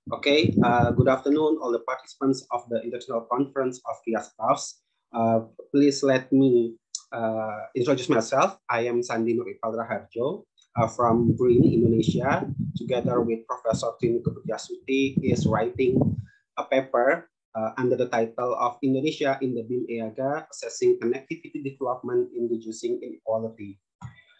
Okay, good afternoon, all the participants of the International Conference of KIAS-BUFS. Please let me introduce myself. I am Sandi Ikfal Raharjo from Brunei, Indonesia. Together with Professor Nuke Pudjiastuti, is writing a paper under the title of Indonesia in the BIM EAGA, Assessing Connectivity Development in Reducing Inequality.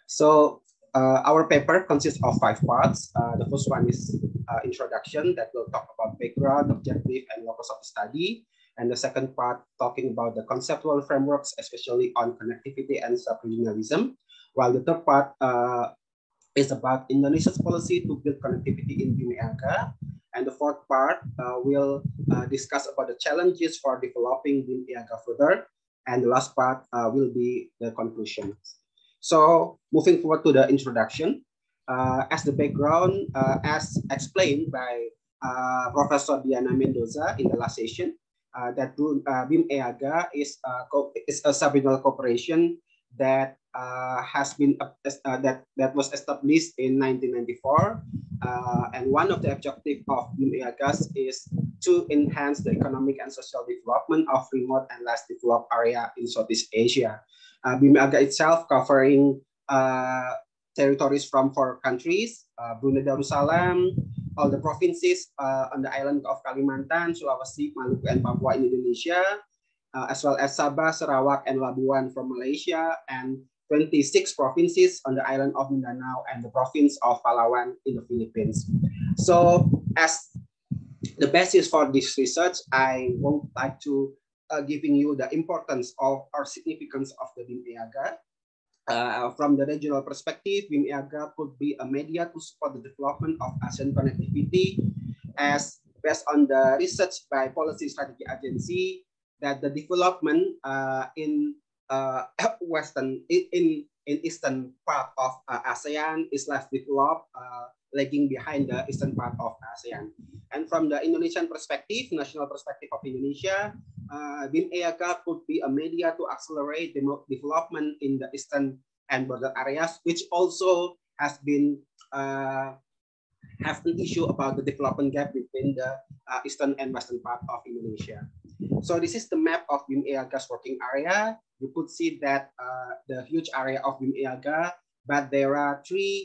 So our paper consists of 5 parts. The first one is introduction that will talk about background, objective, and locus of the study. And the second part talking about the conceptual frameworks, especially on connectivity and sub-regionalism. While the third part is about Indonesia's policy to build connectivity in BIM EAGA. And the fourth part will discuss about the challenges for developing BIM EAGA further. And the last part will be the conclusions. So moving forward to the introduction, as the background, as explained by Professor Diana Mendoza in the last session, that BIM EAGA is a sub-regional cooperation that has been that was established in 1994, and one of the objectives of BIM EAGA is to enhance the economic and social development of remote and less developed area in Southeast Asia. BIM EAGA itself covering territories from 4 countries, Brunei Darussalam, all the provinces on the island of Kalimantan, Sulawesi, Maluku, and Papua in Indonesia, as well as Sabah, Sarawak, and Labuan from Malaysia, and 26 provinces on the island of Mindanao and the province of Palawan in the Philippines. So as the basis for this research, I would like to giving you the importance of or significance of the BIM EAGA. From the regional perspective, BIM EAGA could be a media to support the development of ASEAN connectivity, as based on the research by Policy Strategy Agency that the development in eastern part of ASEAN is less developed, lagging behind the eastern part of ASEAN. And from the Indonesian perspective, national perspective of Indonesia, BIM EAGA could be a media to accelerate the development in the eastern and border areas, which also has been have an issue about the development gap between the eastern and western part of Indonesia. So this is the map of BIM EAGA's working area. You could see that the huge area of BIM EAGA, but there are two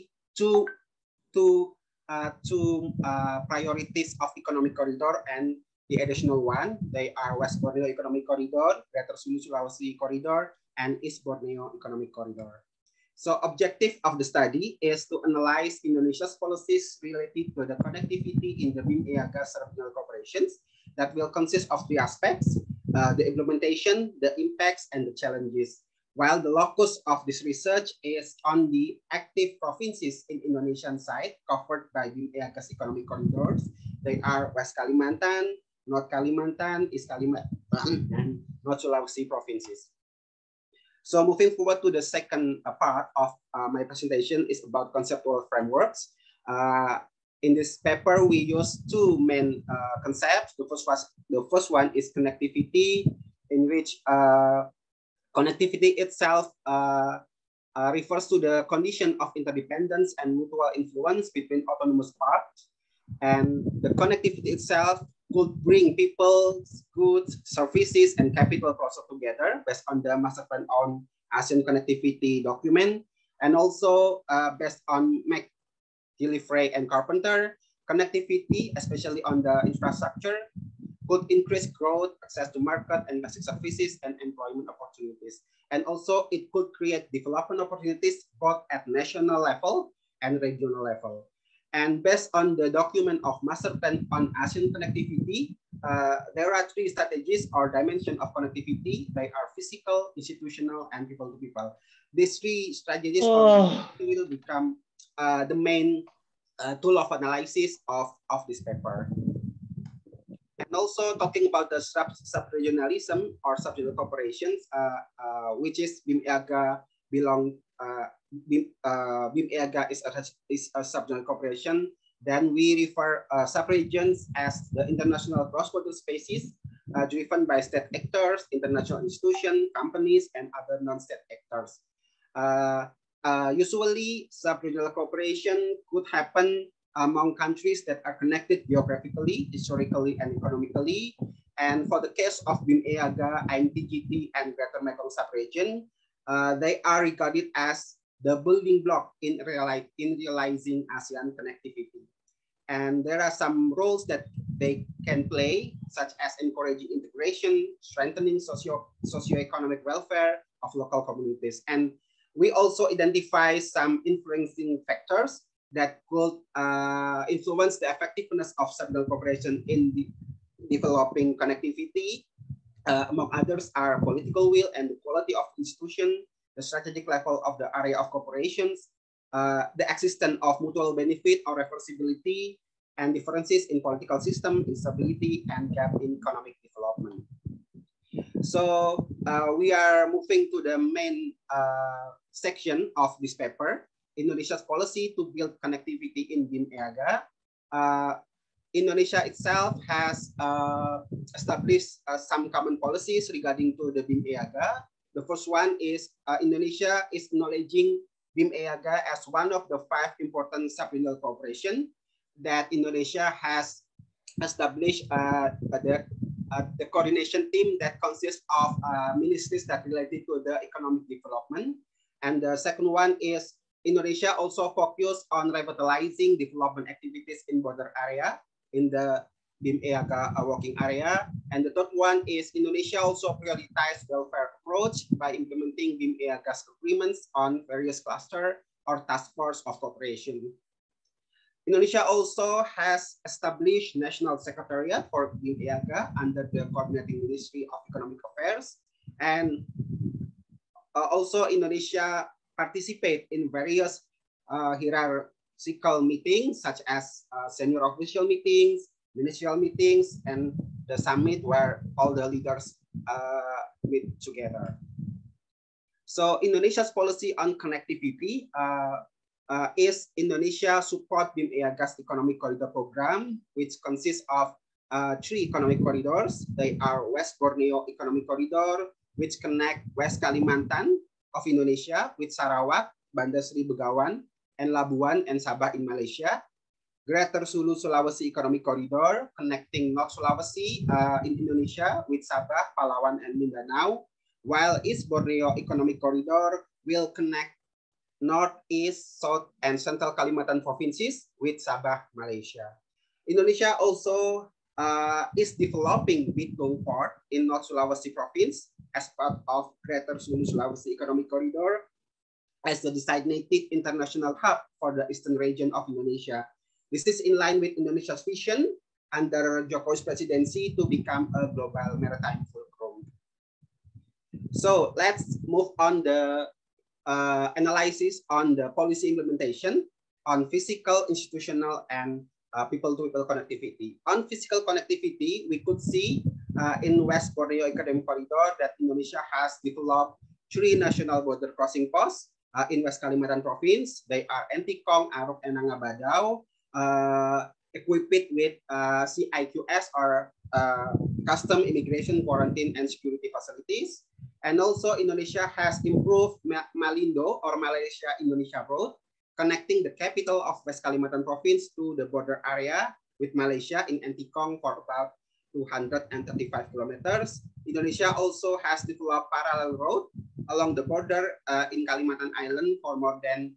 priorities of economic corridor and the additional one. They are West Borneo Economic Corridor, Greater Sulu Sulawesi Corridor, and East Borneo Economic Corridor. So objective of the study is to analyze Indonesia's policies related to the connectivity in the BIM EAGA sub-regional corporations that will consist of 3 aspects: the implementation, the impacts, and the challenges. While the locus of this research is on the active provinces in Indonesian side covered by BIM EAGA's economic corridors. They are West Kalimantan, North Kalimantan, East Kalimantan, and North Sulawesi provinces. So moving forward to the second part of my presentation is about conceptual frameworks. In this paper, we use 2 main concepts. The first one is connectivity, in which connectivity itself refers to the condition of interdependence and mutual influence between autonomous parts. And the connectivity itself could bring people, goods, services, and capital closer together based on the Master Plan on ASEAN Connectivity document. And also based on McGillivray and Carpenter, connectivity, especially on the infrastructure, could increase growth, access to market and basic services, and employment opportunities. And also it could create development opportunities both at national level and regional level. And based on the document of Master Plan on ASEAN Connectivity, there are 3 strategies or dimensions of connectivity. They are physical, institutional, and people to people. These 3 strategies will become the main tool of analysis of this paper. And also talking about the sub-regionalism or sub-regional corporations, which is BIM EAGA belong. BIM EAGA is a sub-regional corporation. Then we refer sub-regions as the international cross-border spaces driven by state actors, international institutions, companies, and other non-state actors. Usually, sub-regional cooperation could happen among countries that are connected geographically, historically, and economically. And for the case of BIM EAGA, IMTGT, and Greater Mekong Subregion, they are regarded as the building block in realizing ASEAN connectivity. And there are some roles that they can play, such as encouraging integration, strengthening socio-economic welfare of local communities. And we also identify some influencing factors that could influence the effectiveness of sub-regional cooperation in developing connectivity. Among others are political will and the quality of institution, the strategic level of the area of cooperations, the existence of mutual benefit or reversibility, and differences in political system, instability, and gap in economic development. So we are moving to the main section of this paper, Indonesia's policy to build connectivity in BIM EAGA. Indonesia itself has established some common policies regarding to the BIM EAGA. The first one is Indonesia is acknowledging BIM EAGA as one of the 5 important sub-regional cooperation that Indonesia has established the coordination team that consists of ministries that related to the economic development. And the second one is Indonesia also focus on revitalizing development activities in border area in the BIM EAGA working area. And the third one is Indonesia also prioritize welfare approach by implementing BIM EAGA's agreements on various cluster or task force of cooperation. Indonesia also has established National Secretariat for BIM EAGA under the Coordinating Ministry of Economic Affairs. And also Indonesia participate in various hierarchical meetings such as senior official meetings, ministerial meetings, and the summit where all the leaders meet together. So Indonesia's policy on connectivity is Indonesia support BIM EAGA's economic corridor program, which consists of 3 economic corridors. They are West Borneo Economic Corridor, which connect West Kalimantan of Indonesia with Sarawak, Bandar Seri Begawan, and Labuan and Sabah in Malaysia. Greater Sulu Sulawesi Economic Corridor, connecting North Sulawesi in Indonesia with Sabah, Palawan, and Mindanao, while East Borneo Economic Corridor will connect North, East, South, and Central Kalimantan provinces with Sabah, Malaysia. Indonesia also is developing Bitung Port in North Sulawesi province as part of Greater Sulu Sulawesi Economic Corridor as the designated international hub for the eastern region of Indonesia. This is in line with Indonesia's vision under Jokowi's presidency to become a global maritime fulcrum. So let's move on the analysis on the policy implementation on physical, institutional, and people-to-people connectivity. On physical connectivity, we could see in West Borneo Economic Corridor that Indonesia has developed 3 national border crossing posts in West Kalimantan province. They are Entikong, Aruk, and Nangabadao, equipped with CIQS or custom immigration, quarantine, and security facilities. And also Indonesia has improved Malindo or Malaysia-Indonesia Road, connecting the capital of West Kalimantan province to the border area with Malaysia in Entikong for about 235 kilometers. Indonesia also has developed parallel road along the border in Kalimantan Island for more than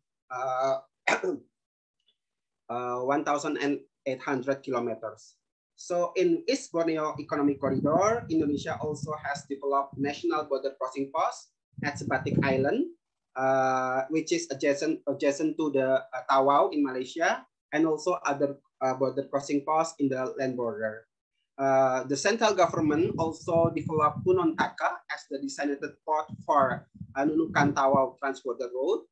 1,800 kilometers. So in East Borneo Economic Corridor, Indonesia also has developed national border crossing post at Sebatik Island, which is adjacent to the Tawau in Malaysia, and also other border crossing posts in the land border. The central government also developed Punon Taka as the designated port for Nunukan Tawau Transborder Road,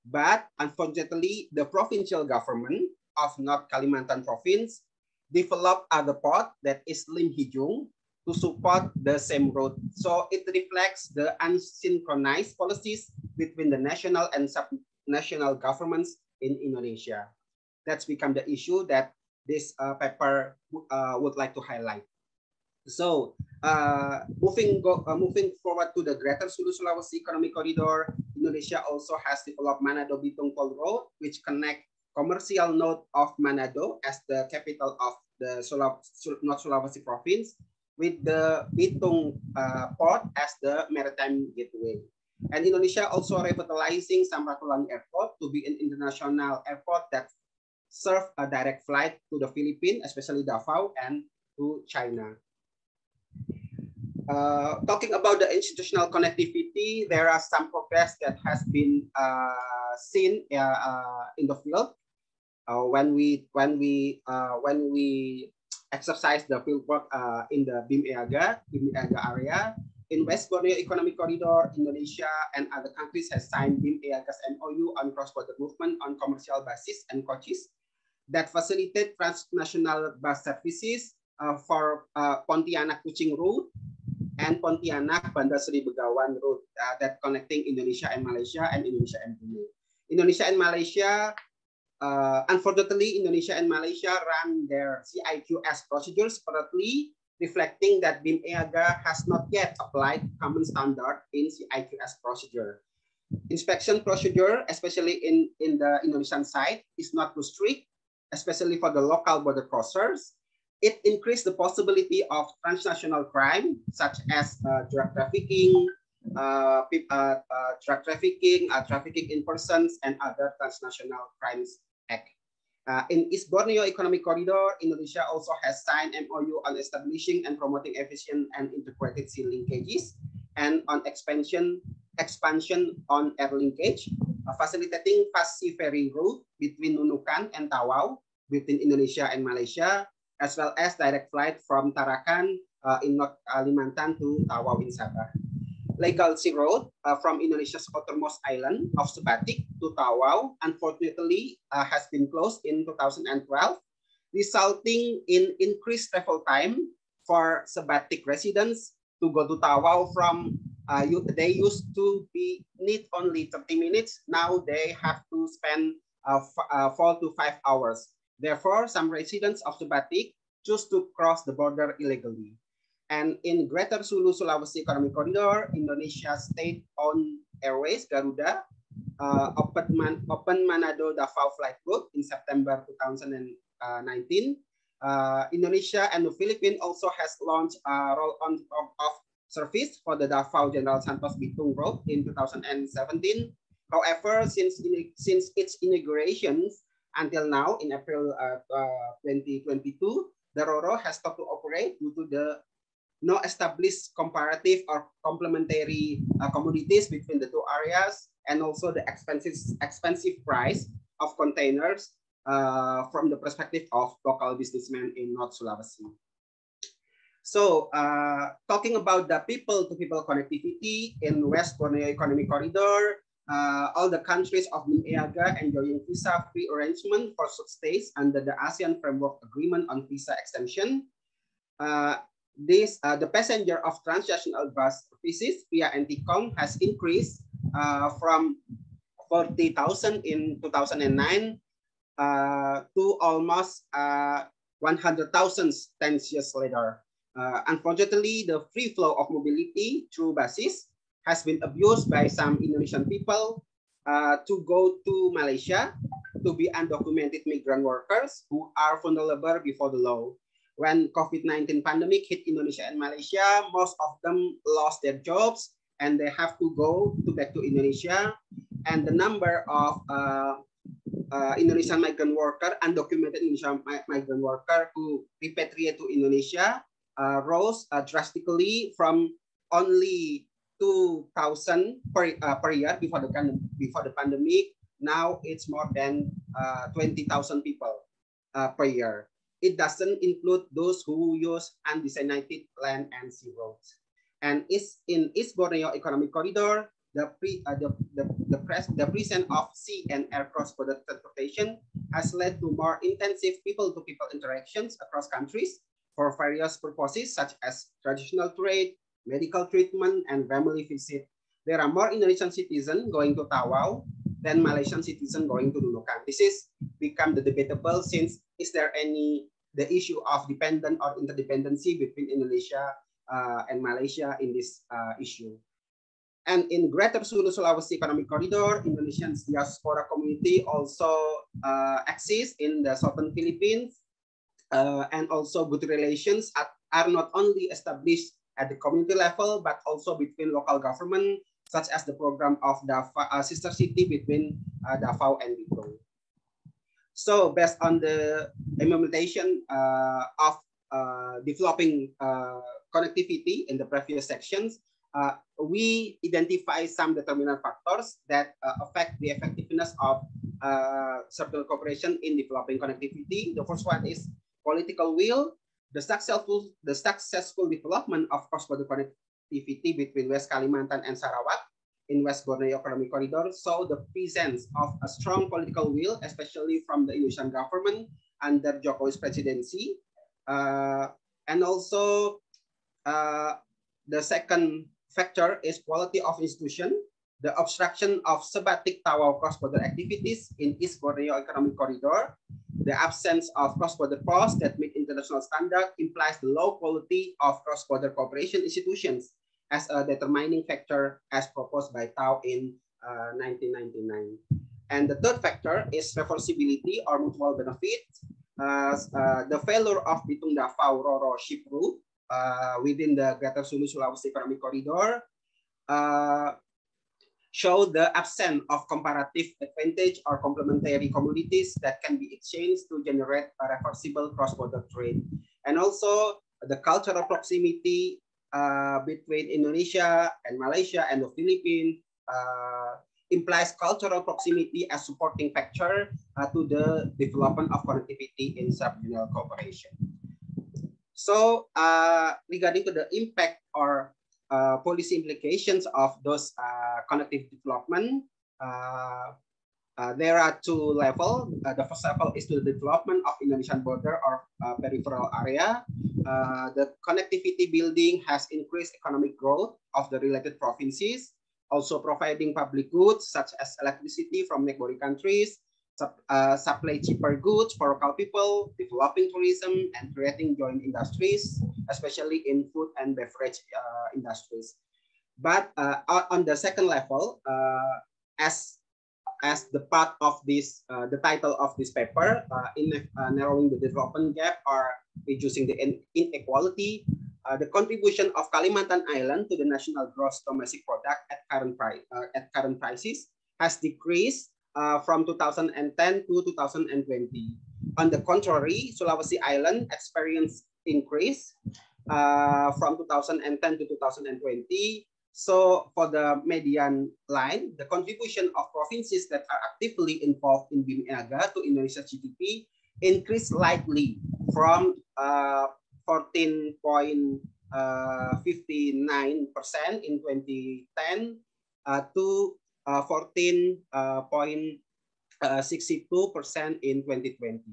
but unfortunately, the provincial government of North Kalimantan Province developed other port that is Lim Hijung to support the same road. So it reflects the unsynchronized policies between the national and sub-national governments in Indonesia. That's become the issue that this paper would like to highlight. So moving forward to the Greater Sulu Sulawesi Economic Corridor, Indonesia also has developed Manado Bitung Toll Road, which connect commercial node of Manado as the capital of the North Sulawesi province, with the Bitung port as the maritime gateway. And Indonesia also revitalizing Samratulangi Airport to be an international airport that serve a direct flight to the Philippines, especially Davao, and to China. Talking about the institutional connectivity, there are some progress that has been seen in the field when we exercise the field work in the BIM-EAGA area. In West Borneo Economic Corridor, Indonesia and other countries has signed BIM-EAGA's MOU on cross-border movement on commercial basis and coaches that facilitate transnational bus services for Pontianak Kuching route and Pontianak Bandar Seri Begawan route that connecting Indonesia and Malaysia and Indonesia and Brunei. Indonesia and Malaysia, unfortunately, Indonesia and Malaysia run their CIQS procedures separately, reflecting that BIM-EAGA has not yet applied common standard in CIQS procedure. Inspection procedure, especially in the Indonesian side, is not too strict, especially for the local border crossers. It increased the possibility of transnational crime, such as drug trafficking, trafficking in persons, and other transnational crimes act. In East Borneo Economic Corridor, Indonesia also has signed MOU on establishing and promoting efficient and integrated sea linkages, and on expansion on air linkage, facilitating fast sea ferry route between Nunukan and Tawau between Indonesia and Malaysia, as well as direct flight from Tarakan in North Kalimantan to Tawau in Sabah. Legal sea road from Indonesia's outermost island of Sebatik to Tawau, unfortunately, has been closed in 2012, resulting in increased travel time for Sebatik residents to go to Tawau from, they used to need only 30 minutes. Now they have to spend 4 to 5 hours. Therefore, some residents of Sebatik choose to cross the border illegally. And in Greater Sulu Sulawesi Economic Corridor, Indonesia state-owned airways Garuda open Manado Davao flight route in September 2019. Indonesia and the Philippines also has launched a roll-on of service for the Davao General Santos Bitung route in 2017. However, since its inauguration until now in April 2022, the RORO has stopped to operate due to the no established comparative or complementary commodities between the two areas, and also the expensive price of containers from the perspective of local businessmen in North Sulawesi. So talking about the people-to-people connectivity in West Borneo Economic Corridor, all the countries of BIM-EAGA enjoying visa-free arrangement for short stays under the ASEAN Framework Agreement on Visa Extension. The passenger of transnational bus services via NTCOM has increased from 40,000 in 2009 to almost 100,000 10 years later. Unfortunately, the free flow of mobility through buses has been abused by some Indonesian people to go to Malaysia to be undocumented migrant workers who are vulnerable before the law. When COVID-19 pandemic hit Indonesia and Malaysia, most of them lost their jobs and they have to go back to Indonesia. And the number of Indonesian migrant worker, undocumented Indonesian migrant worker who repatriate to Indonesia rose drastically from only 2,000 per year before the pandemic. Now it's more than 20,000 people per year. It doesn't include those who use undesignated land and sea roads. And in East Borneo Economic Corridor, the presence of sea and air cross-border transportation has led to more intensive people-to-people interactions across countries for various purposes such as traditional trade, medical treatment, and family visit. There are more Indonesian citizens going to Tawau than Malaysian citizens going to Nunukan. This is become the debatable since is there the issue of dependent or interdependency between Indonesia and Malaysia in this issue. And in Greater Sulu Sulawesi Economic Corridor, Indonesian diaspora community also exists in the southern Philippines, and also good relations are not only established at the community level, but also between local government, such as the program of Davao, sister city between Davao and Bitung. So based on the implementation of developing connectivity in the previous sections, we identify some determinant factors that affect the effectiveness of certain cooperation in developing connectivity. The first one is political will, the successful development of cross-border connectivity between West Kalimantan and Sarawak in West Borneo Economic Corridor. So the presence of a strong political will, especially from the Indonesian government under Jokowi's presidency, and also the second factor is quality of institution, the obstruction of Sebatik Tawau cross-border activities in East Borneo Economic Corridor, the absence of cross-border posts that meet international standard implies the low quality of cross-border cooperation institutions as a determining factor as proposed by Tau in 1999. And the third factor is reversibility or mutual benefit. The failure of Bitung Davao Roro ship route within the Greater Sulu Sulawesi Economic Corridor show the absence of comparative advantage or complementary commodities that can be exchanged to generate a reversible cross-border trade. And also the cultural proximity between Indonesia and Malaysia and the Philippines implies cultural proximity as supporting factor to the development of connectivity in sub-regional cooperation. So regarding to the impact or policy implications of those connective development, there are two levels. The first level is to the development of Indonesian border or peripheral area. The connectivity building has increased economic growth of the related provinces, also providing public goods such as electricity from neighboring countries, supply cheaper goods for local people, developing tourism, and creating joint industries, especially in food and beverage industries. But on the second level, as the part of this, the title of this paper, in narrowing the development gap or reducing the inequality, the contribution of Kalimantan Island to the national gross domestic product at current prices has decreased from 2010 to 2020. On the contrary, Sulawesi Island experienced increase from 2010 to 2020. So for the median line, the contribution of provinces that are actively involved in BIM-EAGA to Indonesia's GDP increased slightly from 14.59% in 2010 to 14.62% in 2020.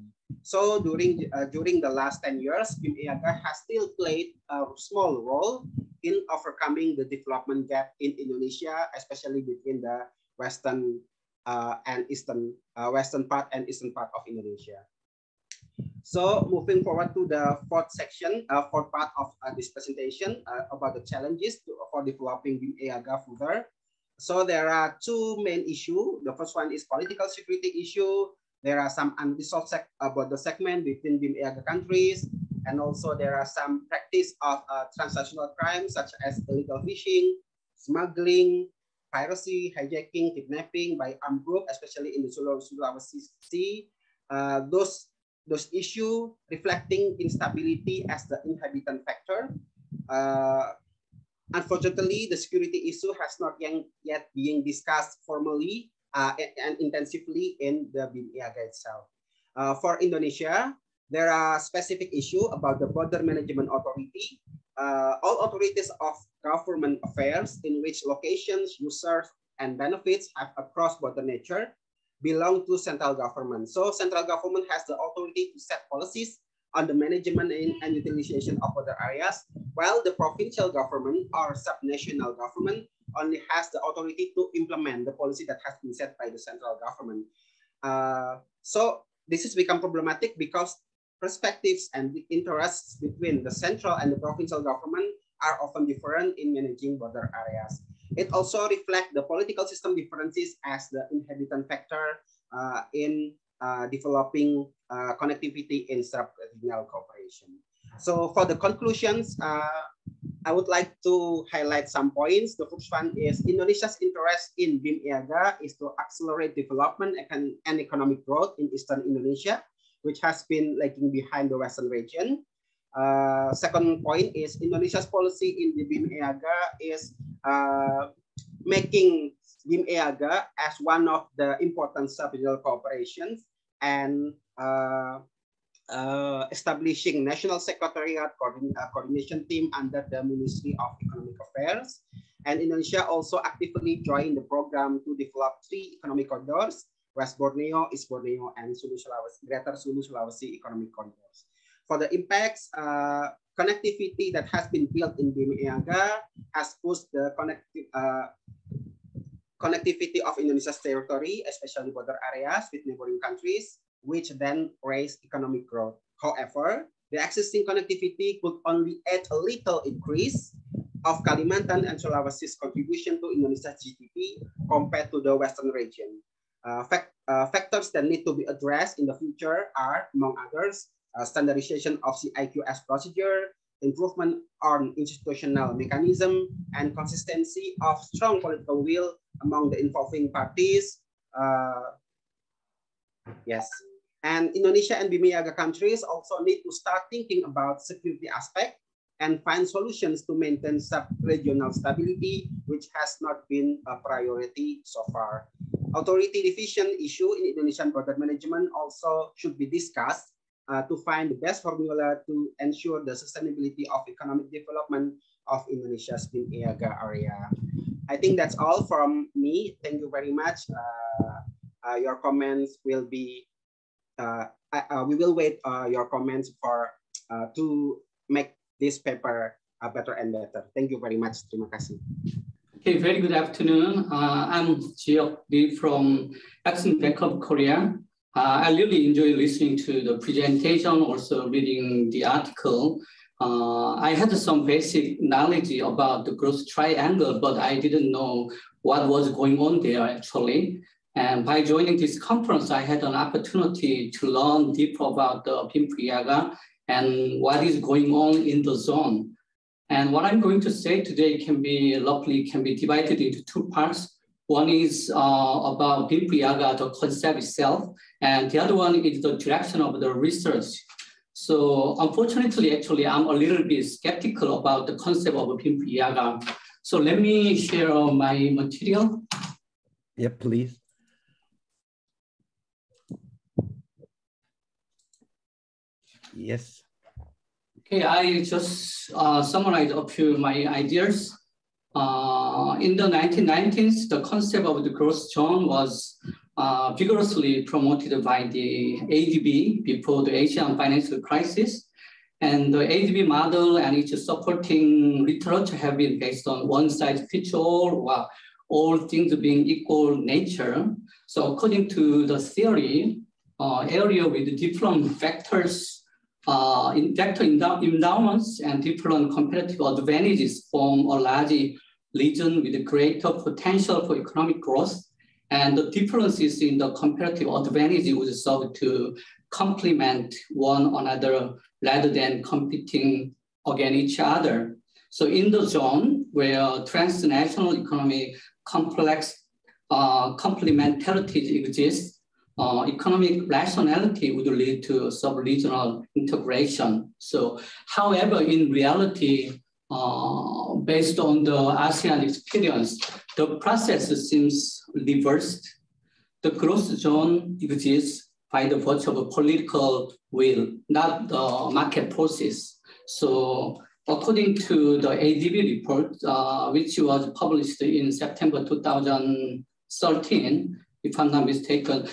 So during the last 10 years, BIM-EAGA has still played a small role in overcoming the development gap in Indonesia, especially between the western and eastern part and eastern part of Indonesia. So moving forward to the fourth part of this presentation about the challenges for developing BIM-EAGA further. So there are two main issues. The first one is political security issue. There are some unresolved about the segment between BIM-EAGA countries, and also there are some practice of transnational crimes such as illegal fishing, smuggling, piracy, hijacking, kidnapping by armed groups, especially in the Sulawesi Sea. Those issues reflecting instability as the inhabitant factor. Unfortunately, the security issue has not yet being discussed formally and intensively in the BIM-EAGA itself. For Indonesia, there are specific issues about the Border Management Authority. All authorities of government affairs in which locations, users, and benefits have a cross-border nature belong to central government. So central government has the authority to set policies on the management and utilization of border areas, while the provincial government or subnational government only has the authority to implement the policy that has been set by the central government. So this has become problematic because perspectives and the interests between the central and the provincial government are often different in managing border areas. It also reflects the political system differences as the inhabitant factor in developing connectivity in sub-regional cooperation. So for the conclusions, I would like to highlight some points. The first one is Indonesia's interest in BIM-IAGA is to accelerate development and economic growth in Eastern Indonesia, which has been lagging behind the Western region. Second point is Indonesia's policy in the BIM-IAGA is making BIM-IAGA as one of the important sub-regional cooperations and establishing national secretariat coordination team under the Ministry of Economic Affairs. And Indonesia also actively joined the program to develop 3 economic corridors: West Borneo, East Borneo, and Greater Sulu Sulawesi economic corridors. For the impacts, connectivity that has been built in BIM-IAGA has pushed the connectivity of Indonesia's territory, especially border areas with neighboring countries, which then raise economic growth. However, the existing connectivity could only add a little increase of Kalimantan and Sulawesi's contribution to Indonesia's GDP compared to the Western region. Factors that need to be addressed in the future are, among others, standardization of CIQS procedure, improvement on institutional mechanism, and consistency of strong political will among the involving parties. Yes. And Indonesia and BIM-IAGA countries also need to start thinking about security aspect and find solutions to maintain sub-regional stability, which has not been a priority so far. Authority division issue in Indonesian border management also should be discussed to find the best formula to ensure the sustainability of economic development of Indonesia's BIM-IAGA area. I think that's all from me. Thank you very much. Your comments will be we will wait your comments for to make this paper better and better. Thank you very much. Terima kasih. Okay, very good afternoon. I'm Hyuk from Exim Bank of Korea. I really enjoy listening to the presentation, also reading the article. I had some basic knowledge about the growth triangle, but I didn't know what was going on there actually. And by joining this conference, I had an opportunity to learn deeper about the BIM-IAGA and what is going on in the zone. And what I'm going to say today can be divided into 2 parts. One is about BIM-IAGA, the concept itself, and the other one is the direction of the research. So unfortunately, actually, I'm a little bit skeptical about the concept of BIM-IAGA. So let me share my material. Yeah, please. Yes. Okay, I just summarize a few of my ideas. In the 1990s, the concept of the growth zone was vigorously promoted by the ADB before the Asian financial crisis. And the ADB model and its supporting literature have been based on one-size-fits-all, while all things being equal nature. So according to the theory, area with different factors vector endowments and different competitive advantages form a large region with greater potential for economic growth, and the differences in the comparative advantage would serve to complement one another rather than competing against each other. So in the zone where transnational economic complex complementarity exists, economic rationality would lead to sub-regional integration. So, however, in reality, based on the ASEAN experience, the process seems reversed. The growth zone exists by the virtue of political will, not the market forces. So, according to the ADB report, which was published in September 2013, if I'm not mistaken,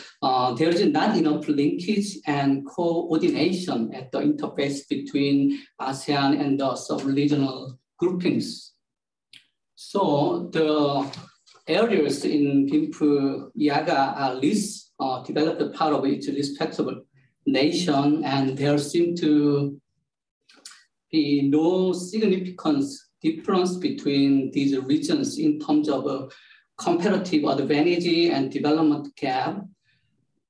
there is not enough linkage and coordination at the interface between ASEAN and the sub-regional groupings. So the areas in BIM-IAGA are least developed part of each respective nation, and there seem to be no significant difference between these regions in terms of comparative advantage and development gap.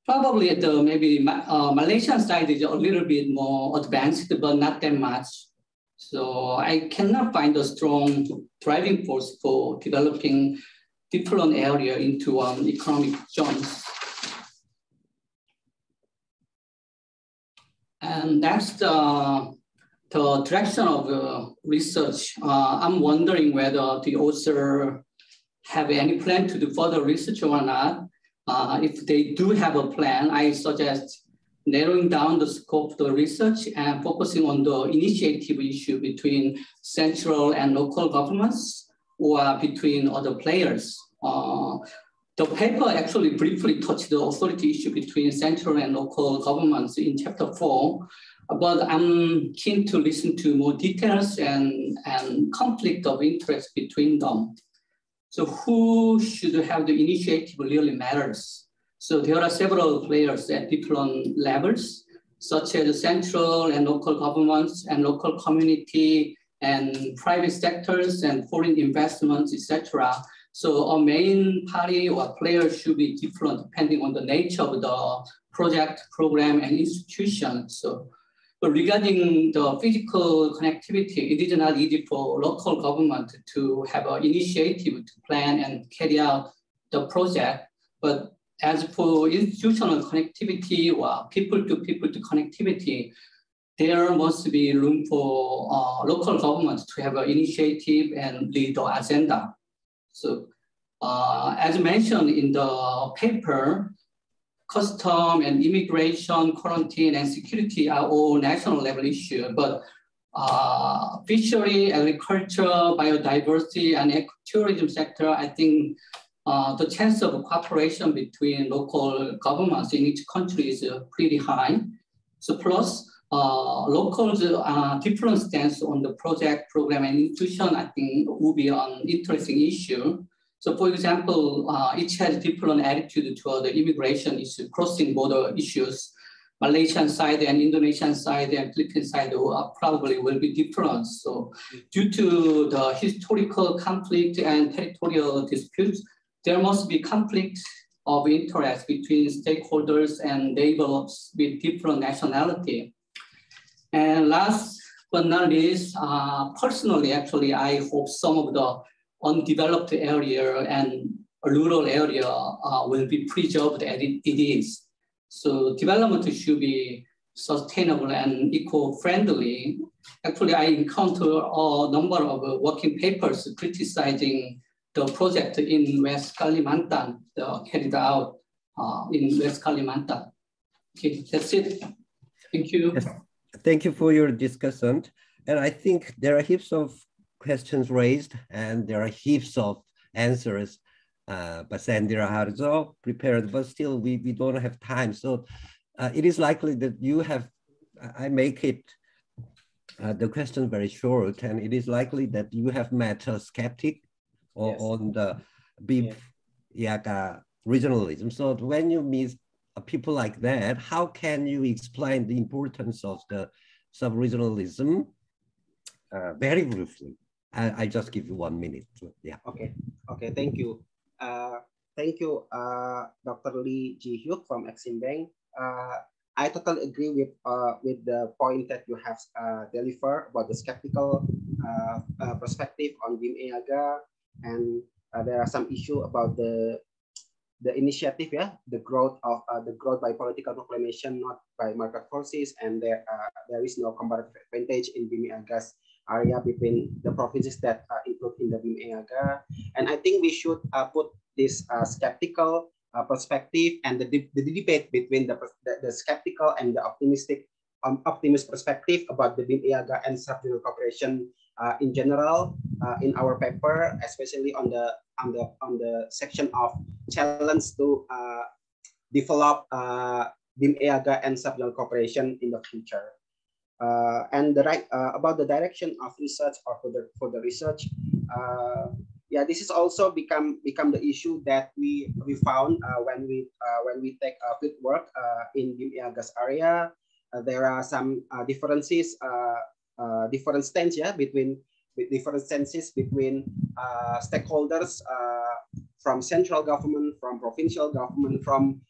Probably the maybe Malaysian side is a little bit more advanced, but not that much. So I cannot find a strong driving force for developing different area into economic zones. And next, the direction of research. I'm wondering whether the author have any plan to do further research or not. If they do have a plan, I suggest narrowing down the scope of the research and focusing on the initiative issue between central and local governments or between other players. The paper actually briefly touched the authority issue between central and local governments in chapter 4, but I'm keen to listen to more details and conflict of interest between them. So who should have the initiative really matters. So there are several players at different levels, such as central and local governments and local community and private sectors and foreign investments, etc. So a main party or player should be different depending on the nature of the project, program, and institution. So, but regarding the physical connectivity, it is not easy for local government to have an initiative to plan and carry out the project. But as for institutional connectivity or people-to-people connectivity, there must be room for local governments to have an initiative and lead the agenda. So as mentioned in the paper, custom and immigration, quarantine, and security are all national level issues, but fishery, agriculture, biodiversity, and ecotourism sector, I think the chance of cooperation between local governments in each country is pretty high. So plus, locals' different stance on the project, program, and institution, I think will be an interesting issue. So for example, each has different attitude toward the immigration issue, crossing border issues. Malaysian side and Indonesian side and Philippine side probably will be different. So due to the historical conflict and territorial disputes, there must be conflict of interest between stakeholders and neighbors with different nationality. And last but not least, personally, actually, I hope some of the undeveloped area and rural area will be preserved as it is. So development should be sustainable and eco-friendly. Actually, I encountered a number of working papers criticizing the project in West Kalimantan, carried out in West Kalimantan. Okay, that's it. Thank you. Yes. Thank you for your discussion. And I think there are heaps of questions raised and there are heaps of answers. But Sandy Raharjo prepared, but still we don't have time. So it is likely that you have, I make it the question very short, and it is likely that you have met a skeptic on the BIMIAGA regionalism. So when you meet people like that, how can you explain the importance of the sub-regionalism very briefly? I just give you 1 minute. Yeah. Okay. Thank you. Thank you, Dr. Lee Ji-Hyuk from Exim Bank. I totally agree with the point that you have delivered about the skeptical perspective on BIMIAGA, and there are some issue about the initiative, the growth by political proclamation, not by market forces, and there is no comparative advantage in BIMIAGA's area between the provinces that are included in the BIMIAGA. And I think we should put this skeptical perspective and the debate between the skeptical and the optimist perspective about the BIMIAGA and sub-regional cooperation in general in our paper, especially on the section of challenge to develop BIMIAGA and sub-regional cooperation in the future. And about the direction of research or for the research, this is also become the issue that we found when we take field work in BIMIAGA's area. There are some differences, different stance between different senses between stakeholders from central government, from provincial government, from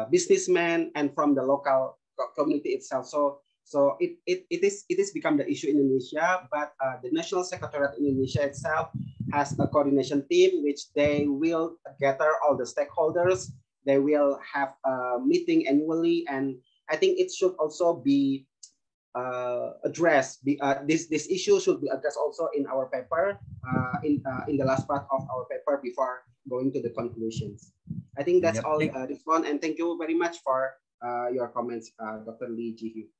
businessmen, and from the local community itself. So it is become the issue in Indonesia, but the National Secretariat in Indonesia itself has a coordination team which they will gather all the stakeholders. They will have a meeting annually, and I think it should also be addressed. This issue should be addressed also in our paper, in the last part of our paper before going to the conclusions. I think that's all this one, and thank you very much for your comments, Dr. Lee Ji-Hyuk.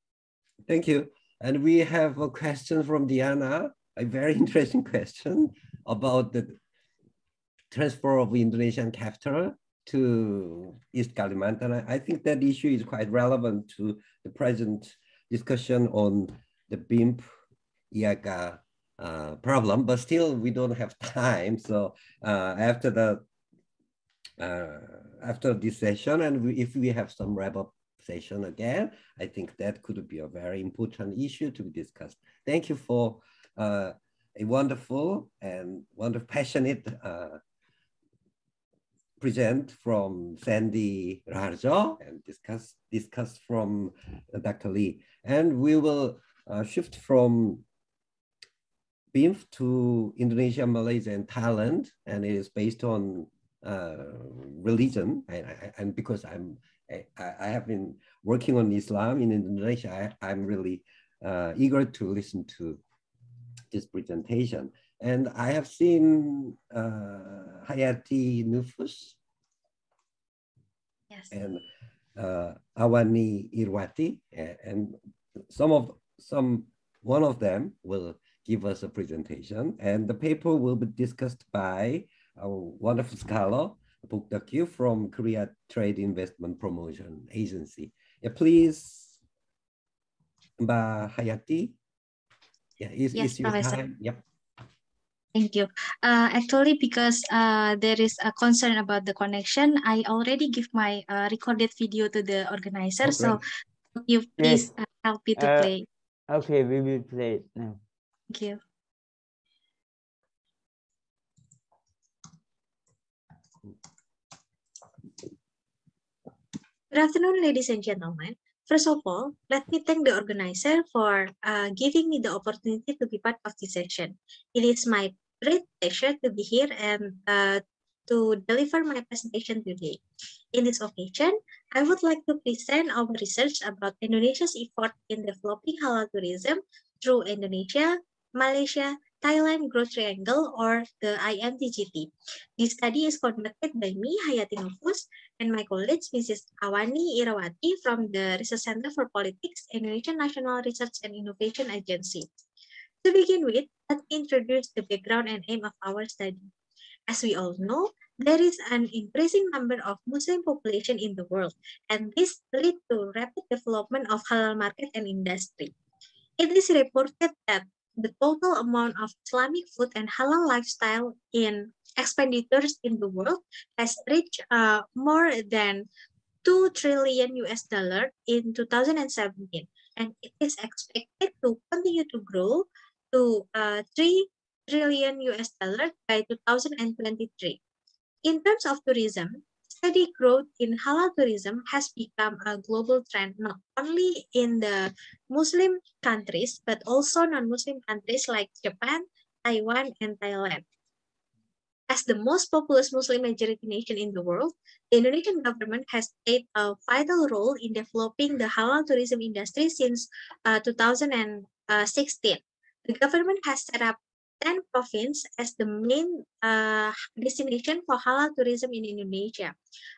Thank you. And we have a question from Diana, a very interesting question about the transfer of Indonesian capital to East Kalimantan. I think that issue is quite relevant to the present discussion on the BIMP IAGA problem, but still we don't have time. So after this session, and if we have some wrap-up session again, I think that could be a very important issue to be discussed. Thank you for a wonderful and passionate present from Sandy Raharjo and discuss from Dr. Lee. And we will shift from BIMF to Indonesia, Malaysia, and Thailand, and it is based on religion. And because I have been working on Islam in Indonesia, I'm really eager to listen to this presentation. And I have seen Hayati, Nufus, yes, and Awani, Irewati, and one of them will give us a presentation, and the paper will be discussed by our wonderful scholar, Duk Gyu from Korea Trade Investment Promotion Agency. Yeah, please, Mbak Hayati. Yeah, yes, is your Professor. time? Yep. Thank you. Actually, because there is a concern about the connection, I already give my recorded video to the organizer. Oh, so you please help me to play. Okay, we will play it now. Thank you. Good afternoon, ladies and gentlemen. First of all, let me thank the organizer for giving me the opportunity to be part of this session. It is my great pleasure to be here and to deliver my presentation today. In this occasion, I would like to present our research about Indonesia's effort in developing halal tourism through Indonesia, Malaysia, Thailand Growth Triangle, or the IMTGT. This study is conducted by me, Hayati Nufus, and my colleagues, Mrs. Awani Irewati from the Research Center for Politics, Indonesian National Research and Innovation Agency. To begin with, let me introduce the background and aim of our study. As we all know, there is an increasing number of Muslim population in the world, and this leads to rapid development of halal market and industry. It is reported that the total amount of Islamic food and halal lifestyle in expenditures in the world has reached more than $2 trillion in 2017, and it is expected to continue to grow to $3 trillion by 2023. In terms of tourism, steady growth in halal tourism has become a global trend not only in the Muslim countries, but also non-Muslim countries like Japan, Taiwan, and Thailand. As the most populous Muslim majority nation in the world, the Indonesian government has played a vital role in developing the halal tourism industry since 2016. The government has set up 10 provinces as the main destination for halal tourism in Indonesia.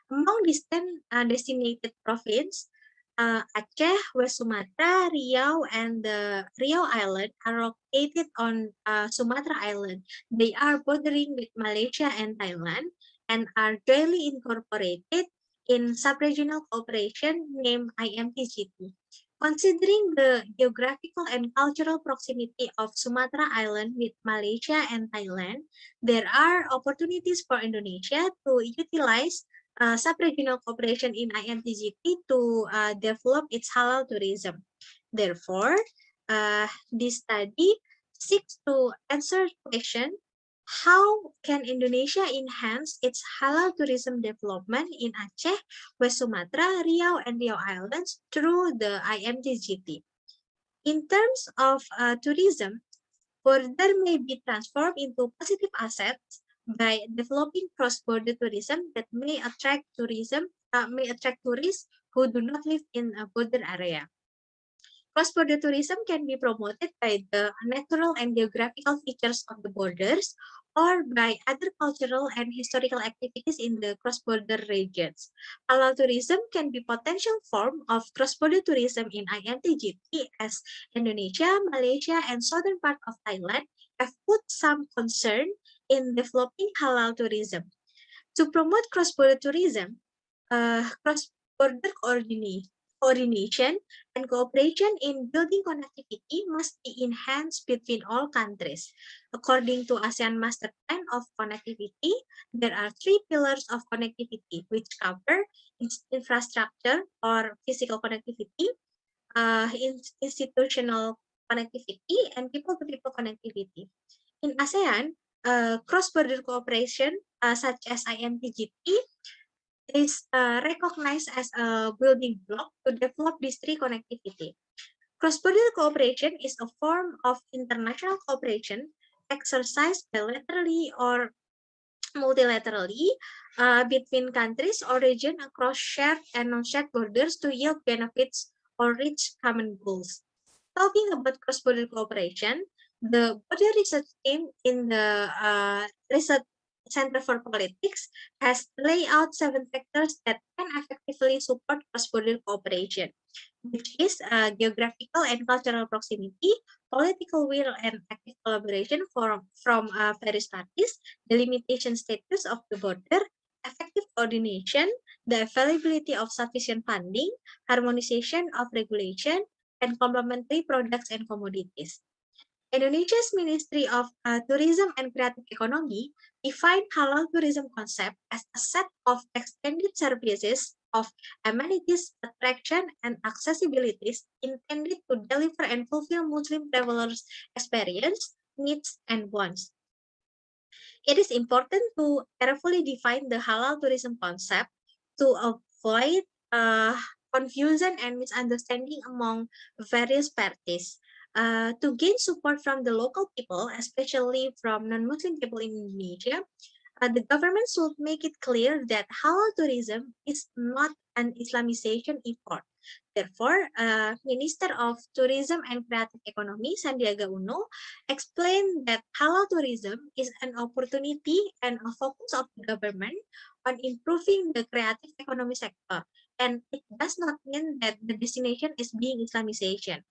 Among these 10 designated provinces, Aceh, West Sumatra, Riau, and the Riau Island are located on Sumatra Island. They are bordering with Malaysia and Thailand and are jointly incorporated in sub-regional cooperation named IMTGT. Considering the geographical and cultural proximity of Sumatra Island with Malaysia and Thailand, there are opportunities for Indonesia to utilize sub-regional cooperation in IMTGT to develop its halal tourism. Therefore, this study seeks to answer the question, how can Indonesia enhance its halal tourism development in Aceh, West Sumatra, Riau, and Riau Islands through the IMTGT? In terms of tourism, border may be transformed into positive assets by developing cross-border tourism that may attract tourists who do not live in a border area. Cross-border tourism can be promoted by the natural and geographical features of the borders or by other cultural and historical activities in the cross-border regions. Halal tourism can be potential form of cross-border tourism in IMTGT as Indonesia, Malaysia, and southern part of Thailand have put some concern in developing halal tourism. To promote cross-border tourism, cross-border coordination and cooperation in building connectivity must be enhanced between all countries. According to ASEAN Master Plan of Connectivity, there are 3 pillars of connectivity which cover infrastructure or physical connectivity, institutional connectivity, and people-to-people connectivity. In ASEAN, cross-border cooperation such as IMTGT is recognized as a building block to develop these 3 connectivity. Cross-border cooperation is a form of international cooperation exercised bilaterally or multilaterally between countries or regions across shared and non-shared borders to yield benefits or reach common goals. Talking about cross-border cooperation, the border research team in the Research Center for Politics has laid out 7 factors that can effectively support cross-border cooperation, which is geographical and cultural proximity, political will and active collaboration from various parties, the limitation status of the border, effective coordination, the availability of sufficient funding, harmonization of regulation, and complementary products and commodities. Indonesia's Ministry of Tourism and Creative Economy defined halal tourism concept as a set of extended services of amenities, attraction, and accessibilities intended to deliver and fulfill Muslim travelers' experience, needs, and wants. It is important to carefully define the halal tourism concept to avoid confusion and misunderstanding among various parties. To gain support from the local people, especially from non-Muslim people in Indonesia, the government should make it clear that halal tourism is not an Islamization effort. Therefore, Minister of Tourism and Creative Economy, Sandiaga Uno, explained that halal tourism is an opportunity and a focus of the government on improving the creative economy sector, and it does not mean that the destination is being Islamization.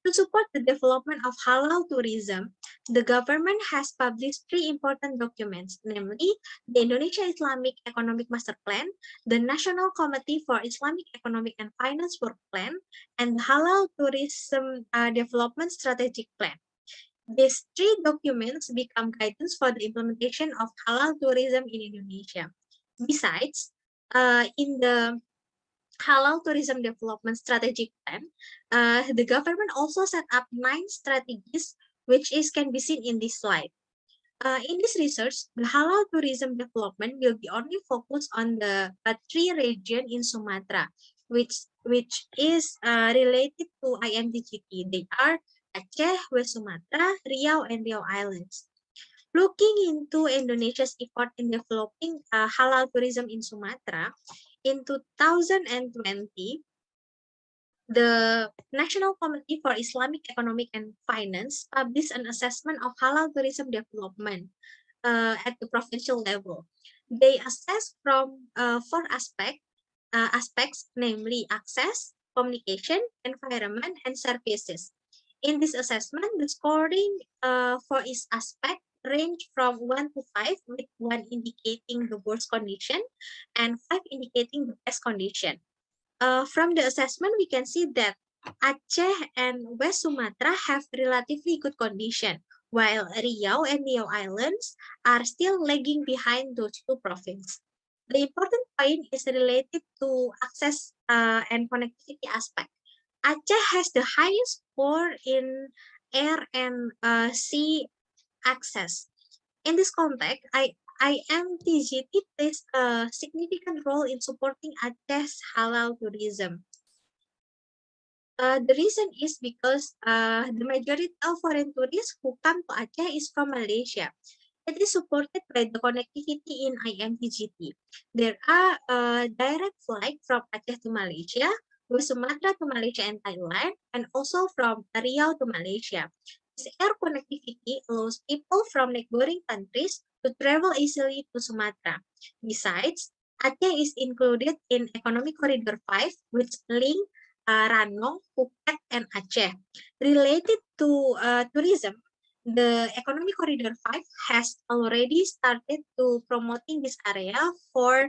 To support the development of halal tourism, the government has published 3 important documents, namely the Indonesia Islamic Economic Master Plan, the National Committee for Islamic Economic and Finance Work Plan, and the Halal Tourism Development Strategic Plan. These 3 documents become guidance for the implementation of halal tourism in Indonesia. Besides, in the Halal Tourism Development Strategic Plan, the government also set up 9 strategies, which can be seen in this slide. In this research, the halal tourism development will be only focused on the 3 regions in Sumatra, which is related to IMTGT. They are Aceh, West Sumatra, Riau, and Riau Islands. Looking into Indonesia's effort in developing halal tourism in Sumatra, in 2020, the National Committee for Islamic Economic and Finance published an assessment of halal tourism development at the provincial level. They assessed from 4 aspects, namely access, communication, environment, and services. In this assessment, the scoring for each aspect range from 1 to 5, with 1 indicating the worst condition and 5 indicating the best condition. From the assessment, we can see that Aceh and West Sumatra have relatively good condition, while Riau and Riau Islands are still lagging behind those 2 provinces. The important point is related to access and connectivity aspect. Aceh has the highest score in air and sea access. In this context, IMTGT plays a significant role in supporting Aceh's halal tourism. The reason is because the majority of foreign tourists who come to Aceh is from Malaysia. It is supported by the connectivity in IMTGT. There are direct flights from Aceh to Malaysia, West Sumatra to Malaysia and Thailand, and also from Riau to Malaysia. This air connectivity allows people from neighboring countries to travel easily to Sumatra. Besides, Aceh is included in Economic Corridor 5, which link Ranong, Phuket, and Aceh. Related to tourism, the Economic Corridor 5 has already started to promoting this area for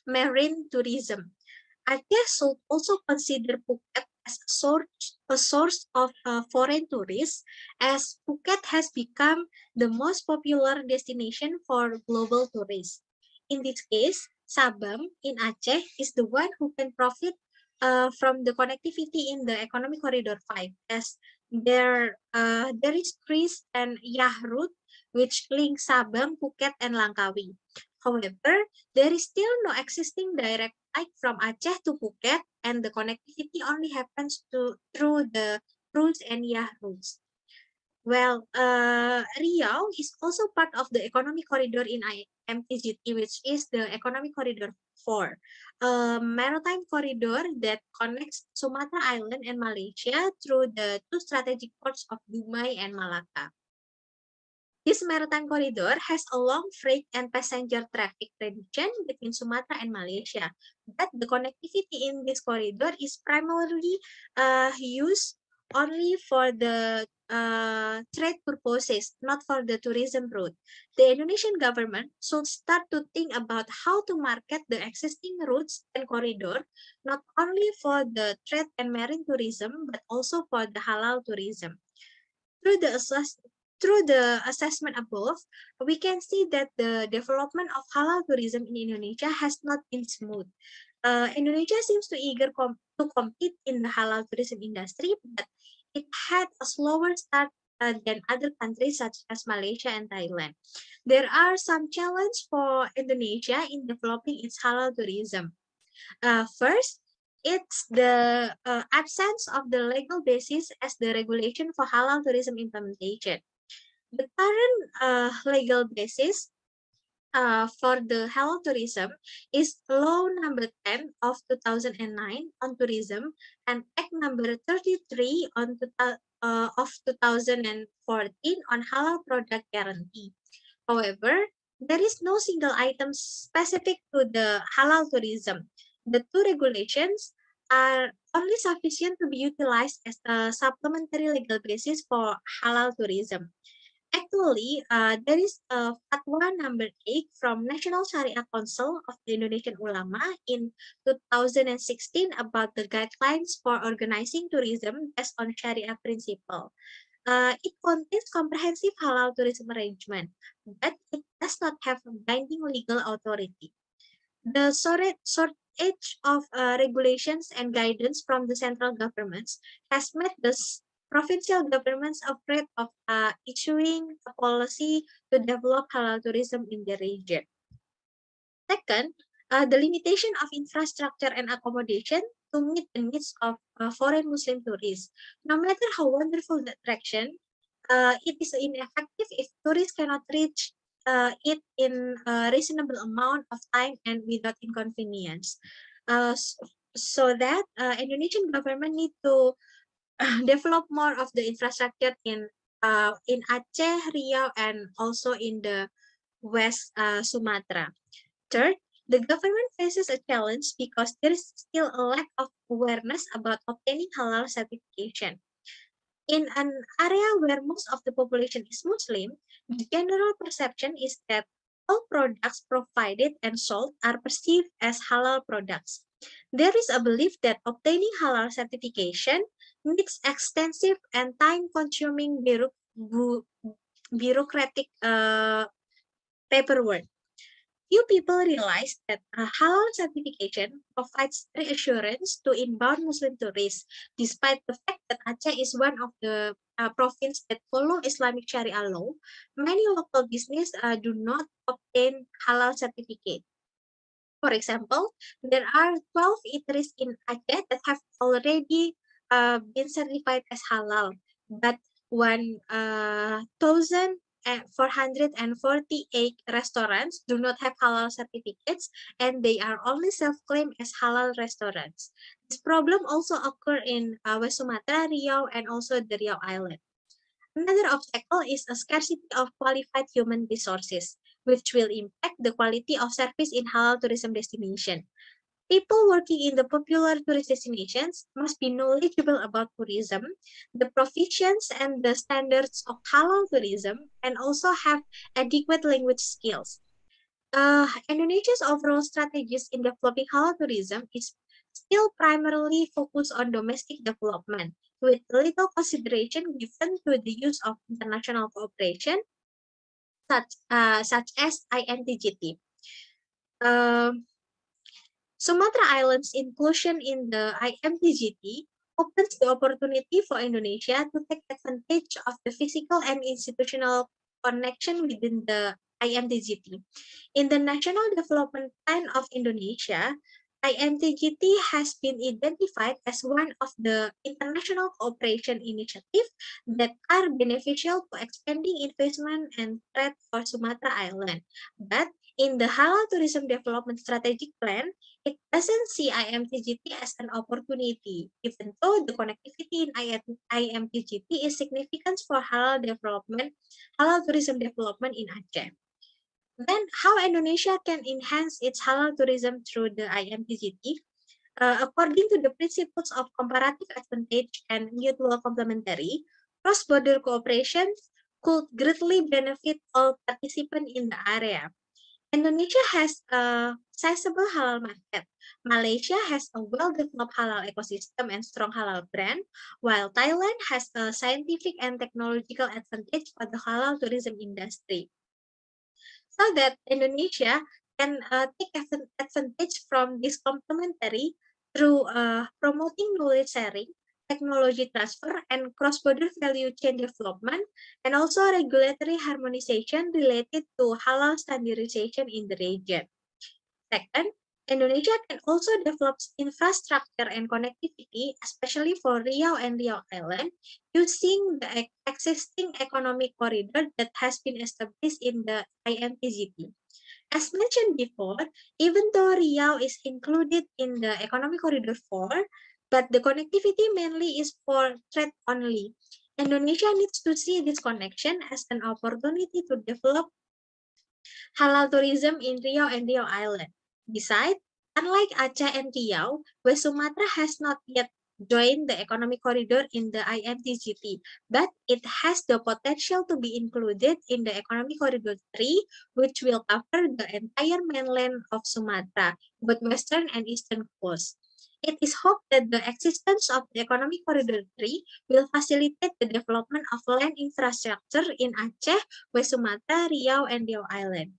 marine tourism. Aceh should also consider Phuket as a source of foreign tourists, as Phuket has become the most popular destination for global tourists. In this case, Sabang in Aceh is the one who can profit from the connectivity in the Economic Corridor 5, as there is Kris and Yah route which link Sabang, Phuket, and Langkawi. However, there is still no existing direct flight from Aceh to Phuket, and the connectivity only happens through the Kris and Yah routes. Well, Riau is also part of the economic corridor in IMTGT, which is the Economic Corridor 4, a maritime corridor that connects Sumatra Island and Malaysia through the two strategic ports of Dumai and Malacca. This maritime corridor has a long freight and passenger traffic tradition between Sumatra and Malaysia, but the connectivity in this corridor is primarily used only for the trade purposes, not for the tourism route. The Indonesian government should start to think about how to market the existing routes and corridor, not only for the trade and marine tourism, but also for the halal tourism. Through the assessment above, we can see that the development of halal tourism in Indonesia has not been smooth. Indonesia seems to eager to compete in the halal tourism industry, but it had a slower start than other countries such as Malaysia and Thailand. There are some challenges for Indonesia in developing its halal tourism. First, it's the absence of the legal basis as the regulation for halal tourism implementation. The current legal basis for the halal tourism is Law Number 10 of 2009 on tourism and Act Number 33 of 2014 on halal product guarantee. However, there is no single item specific to the halal tourism. The two regulations are only sufficient to be utilized as a supplementary legal basis for halal tourism. Actually, there is a Fatwa number 8 from National Sharia Council of the Indonesian Ulama in 2016 about the guidelines for organizing tourism based on Sharia principle. It contains comprehensive halal tourism arrangement, but it does not have a binding legal authority. The shortage of regulations and guidance from the central governments has made the provincial governments afraid of issuing a policy to develop halal tourism in the region. Second, the limitation of infrastructure and accommodation to meet the needs of foreign Muslim tourists. No matter how wonderful the attraction, it is ineffective if tourists cannot reach it in a reasonable amount of time and without inconvenience. So that Indonesian government need to develop more of the infrastructure in Aceh, Riau, and also in the West Sumatra. Third, the government faces a challenge because there is still a lack of awareness about obtaining halal certification. In an area where most of the population is Muslim, the general perception is that all products provided and sold are perceived as halal products. There is a belief that obtaining halal certification needs extensive and time-consuming bureaucratic paperwork. few people realize that halal certification provides reassurance to inbound Muslim tourists, despite the fact that Aceh is one of the provinces that follow Islamic Sharia law. Many local business do not obtain halal certificate. For example, there are 12 eateries in Aceh that have already been certified as halal, but 1,448 restaurants do not have halal certificates, and they are only self-claimed as halal restaurants. This problem also occurs in West Sumatra, Riau, and also the Riau Island. Another obstacle is a scarcity of qualified human resources, which will impact the quality of service in halal tourism destination. People working in the popular tourist destinations must be knowledgeable about tourism, the provisions and the standards of halal tourism, and also have adequate language skills. Indonesia's overall strategies in developing halal tourism is still primarily focused on domestic development, with little consideration given to the use of international cooperation, such as INTGT. Sumatra Island's inclusion in the IMTGT opens the opportunity for Indonesia to take advantage of the physical and institutional connection within the IMTGT. In the National Development Plan of Indonesia, IMTGT has been identified as one of the international cooperation initiatives that are beneficial to expanding investment and trade for Sumatra Island. But in the Halal Tourism Development Strategic Plan, it doesn't see IMTGT as an opportunity, even though the connectivity in IMTGT is significant for halal tourism development in Aceh. Then, how Indonesia can enhance its halal tourism through the IMTGT? According to the principles of comparative advantage and mutual complementary, cross-border cooperation could greatly benefit all participants in the area. Indonesia has a sizable halal market. Malaysia has a well-developed halal ecosystem and strong halal brand, while Thailand has a scientific and technological advantage for the halal tourism industry. So that Indonesia can take advantage from this complementary through promoting knowledge sharing, technology transfer, and cross-border value chain development, and also regulatory harmonization related to halal standardization in the region. Second, Indonesia can also develop infrastructure and connectivity, especially for Riau and Riau Island, using the existing economic corridor that has been established in the IMTGT. As mentioned before, even though Riau is included in the Economic Corridor 4, but the connectivity mainly is for trade only. Indonesia needs to see this connection as an opportunity to develop halal tourism in Riau and Riau Island. Besides, unlike Aceh and Riau, West Sumatra has not yet joined the economic corridor in the IMTGT, but it has the potential to be included in the economic corridor 3, which will cover the entire mainland of Sumatra, both western and eastern coast. It is hoped that the existence of the economic corridor 3 will facilitate the development of land infrastructure in Aceh, West Sumatra, Riau, and Riau Island.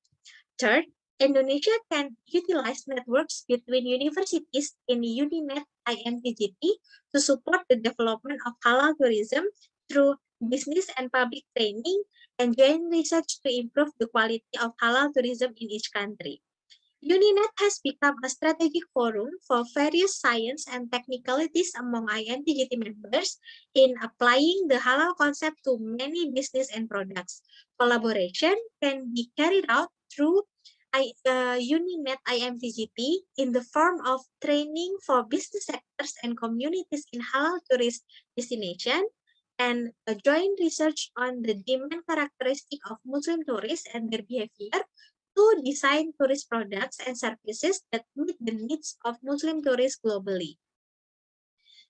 Third, Indonesia can utilize networks between universities in UniNet IMTGT to support the development of halal tourism through business and public training and joint research to improve the quality of halal tourism in each country. UniNet has become a strategic forum for various science and technicalities among IMTGT members in applying the halal concept to many business and products. Collaboration can be carried out through UniNet IMTGT in the form of training for business sectors and communities in halal tourist destination, and a joint research on the demand characteristic of Muslim tourists and their behavior to design tourist products and services that meet the needs of Muslim tourists globally.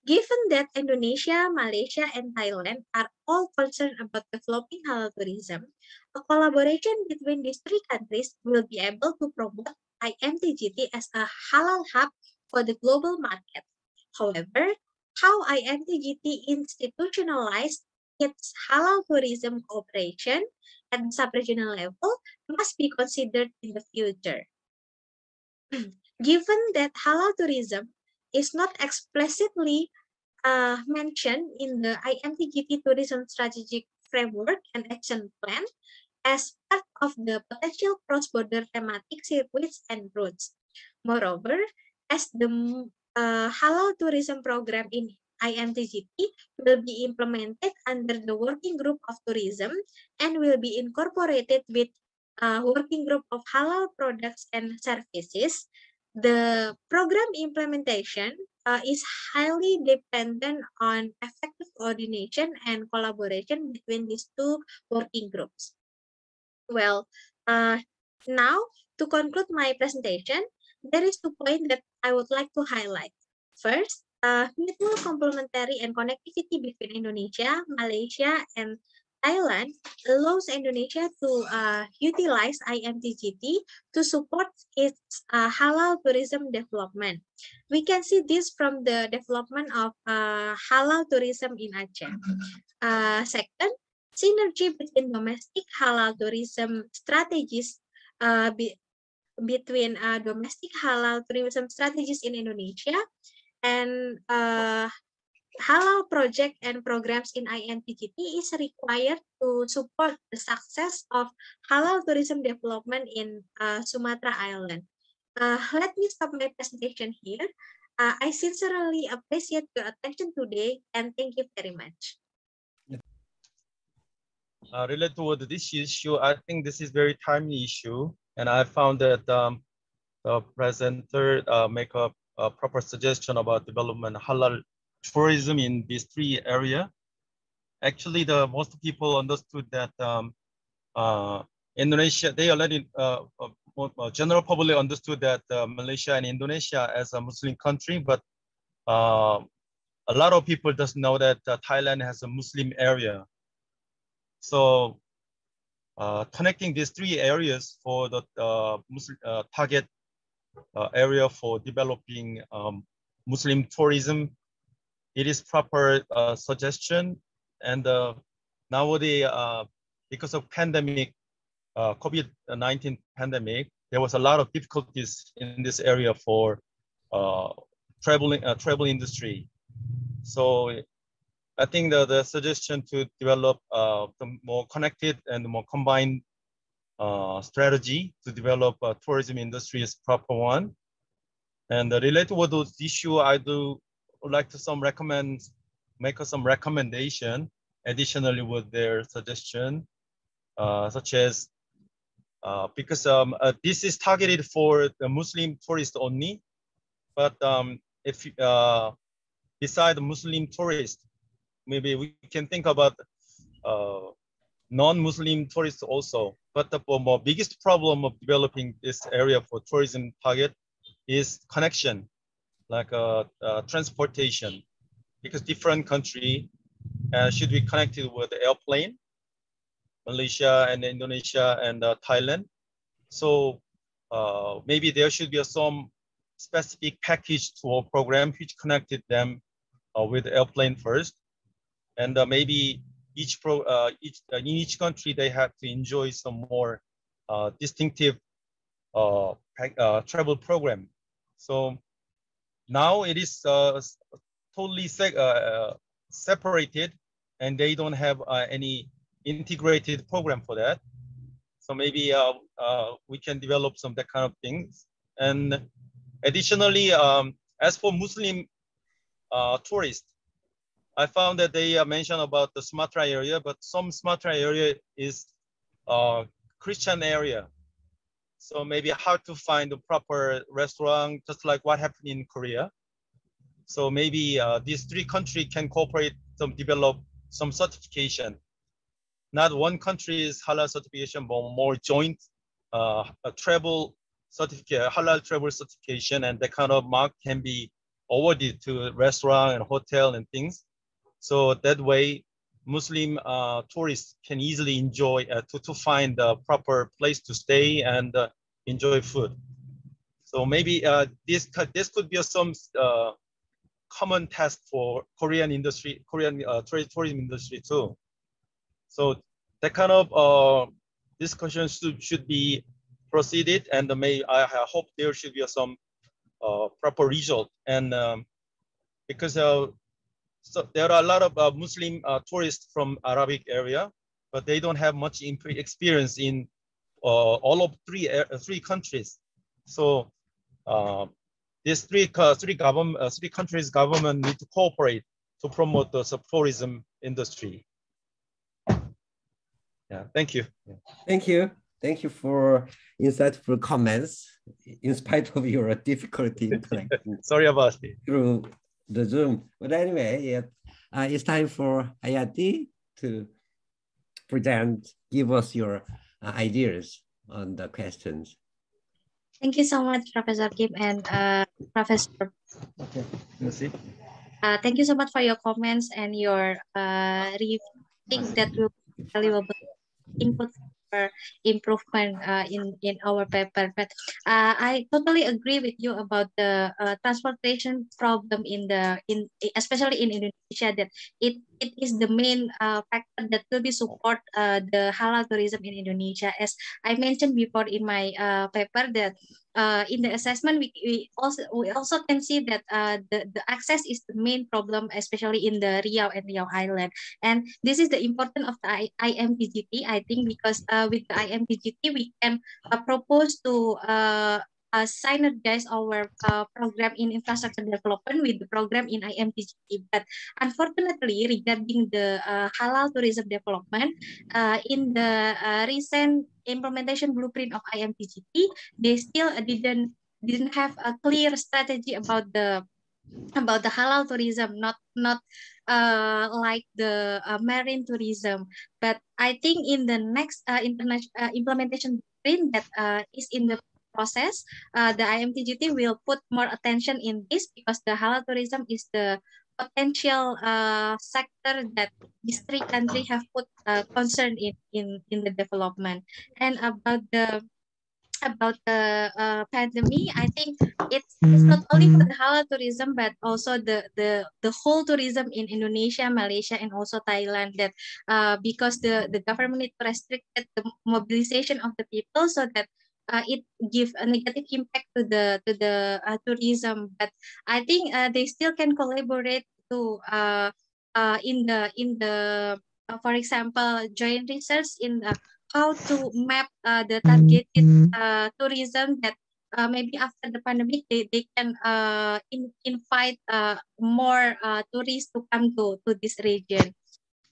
Given that Indonesia, Malaysia, and Thailand are all concerned about developing halal tourism, a collaboration between these three countries will be able to promote IMTGT as a halal hub for the global market. However, how IMTGT institutionalized its halal tourism cooperation at the sub-regional level must be considered in the future. Given that halal tourism is not explicitly mentioned in the INTGT Tourism Strategic Framework and Action Plan as part of the potential cross-border thematic circuits and routes. Moreover, as the halal tourism program in INTGT will be implemented under the Working Group of Tourism and will be incorporated with Working Group of Halal Products and Services, the program implementation is highly dependent on effective coordination and collaboration between these two working groups. Well, now to conclude my presentation, there is 2 points that I would like to highlight. First, mutual complementary and connectivity between Indonesia, Malaysia, and Thailand allows Indonesia to utilize INTGT to support its halal tourism development. We can see this from the development of halal tourism in Aceh. Second, synergy between domestic halal tourism strategies between domestic halal tourism strategies in Indonesia and halal project and programs in INTGT is required to support the success of halal tourism development in Sumatra Island. Let me stop my presentation here. I sincerely appreciate your attention today and thank you very much. Related to this issue, I think this is very timely issue, and I found that the presenter make a proper suggestion about development halal tourism in these 3 areas. Actually, the most people understood that Indonesia, they already general public understood that Malaysia and Indonesia as a Muslim country, but a lot of people doesn't know that Thailand has a Muslim area. So connecting these 3 areas for the Muslim, target area for developing Muslim tourism, it is proper suggestion. And nowadays, because of pandemic, COVID-19 pandemic, there was a lot of difficulties in this area for travel industry. So I think the suggestion to develop the more connected and more combined strategy to develop a tourism industry is proper one. And related with those issue, I would like to make some recommendation additionally with their suggestion, such as because this is targeted for the Muslim tourists only, but if beside the Muslim tourists, maybe we can think about non-Muslim tourists also. But the biggest problem of developing this area for tourism target is connection, like transportation, because different country should be connected with the airplane, Malaysia and Indonesia and Thailand. So maybe there should be some specific package tour program which connected them with the airplane first. And maybe in each country, they have to enjoy some more distinctive travel program. So now it is totally separated, and they don't have any integrated program for that. So maybe we can develop some that kind of things. And additionally, as for Muslim tourists, I found that they mentioned about the Sumatra area, but some Sumatra area is Christian area. So maybe hard to find a proper restaurant, just like what happened in Korea. So maybe these 3 countries can cooperate to develop some certification. Not one country's halal certification, but more joint travel certificate, halal travel certification, and that kind of mark can be awarded to restaurant and hotel and things. So that way, Muslim tourists can easily enjoy to find the proper place to stay and enjoy food. So maybe this could be some common task for Korean tourism industry too. So that kind of discussion should be proceeded, and I hope there should be some proper result. And because so there are a lot of Muslim tourists from Arabic area, but they don't have much experience in all of three countries. So these three countries' government need to cooperate to promote the tourism industry. Yeah, thank you. Thank you. Thank you for insightful comments, in spite of your difficulty in connecting. Sorry about it. Through the Zoom. But anyway, yeah, it's time for Hayati to give us your ideas on the questions. Thank you so much, Professor Kim and Professor. Okay, let's see. Thank you so much for your comments and your review. I think that will be valuable input for improvement in our paper. But I totally agree with you about the transportation problem especially in Indonesia, that it is the main factor that will be support the halal tourism in Indonesia. As I mentioned before in my paper, that in the assessment we also can see that the access is the main problem, especially in the Riau and Riau Island. And this is the importance of the IMPGT, I think, because with the IMPGT we can propose to synergize our program in infrastructure development with the program in IMPGT. But unfortunately, regarding the halal tourism development, in the recent implementation blueprint of IMPGT, they still didn't have a clear strategy about the halal tourism, not like the marine tourism. But I think in the next international implementation blueprint that is in the process, the IMTGT will put more attention in this, because the halal tourism is the potential sector that these three countries have put concern in the development. And about the pandemic, I think it's not only for the halal tourism, but also the whole tourism in Indonesia, Malaysia, and also Thailand, that because the government need to restrict the mobilization of the people, so that it gives a negative impact to the tourism. But I think they still can collaborate to in the for example, joint research in the how to map the targeted tourism, that maybe after the pandemic they can invite more tourists to come to this region.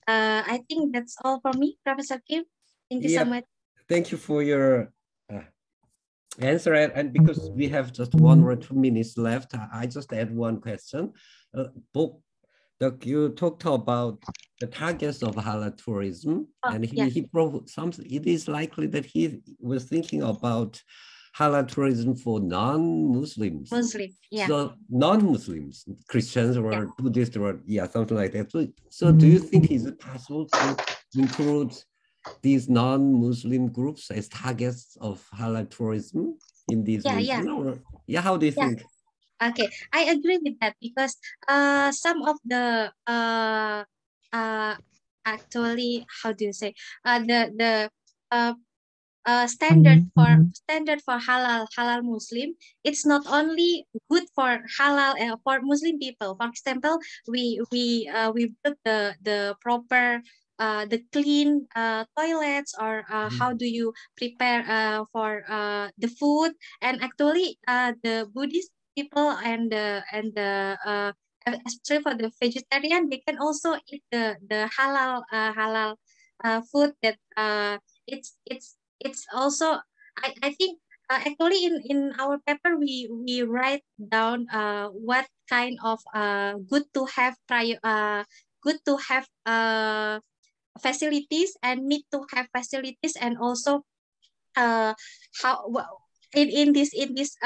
I think that's all for me, Professor Kim. Thank you so much. Thank you for your answer. And because we have just 1 or 2 minutes left, I just add one question. You talked about the targets of halal tourism, and he proved something. It is likely that he was thinking about halal tourism for non-Muslims. So non-Muslims, Christians or Buddhists or something like that. So do you think is it possible to include these non-Muslim groups as targets of halal tourism in these regions? Or, how do you think? Okay, I agree with that, because some of the actually, how do you say, the standard for halal Muslim, it's not only good for halal for Muslim people. For example, we build the proper the clean toilets, or how do you prepare for the food. And actually the Buddhist people and especially for the vegetarian, they can also eat the halal food, that it's also I think actually in our paper we write down what kind of good to have facilities and need to have facilities, and also how in these facilities,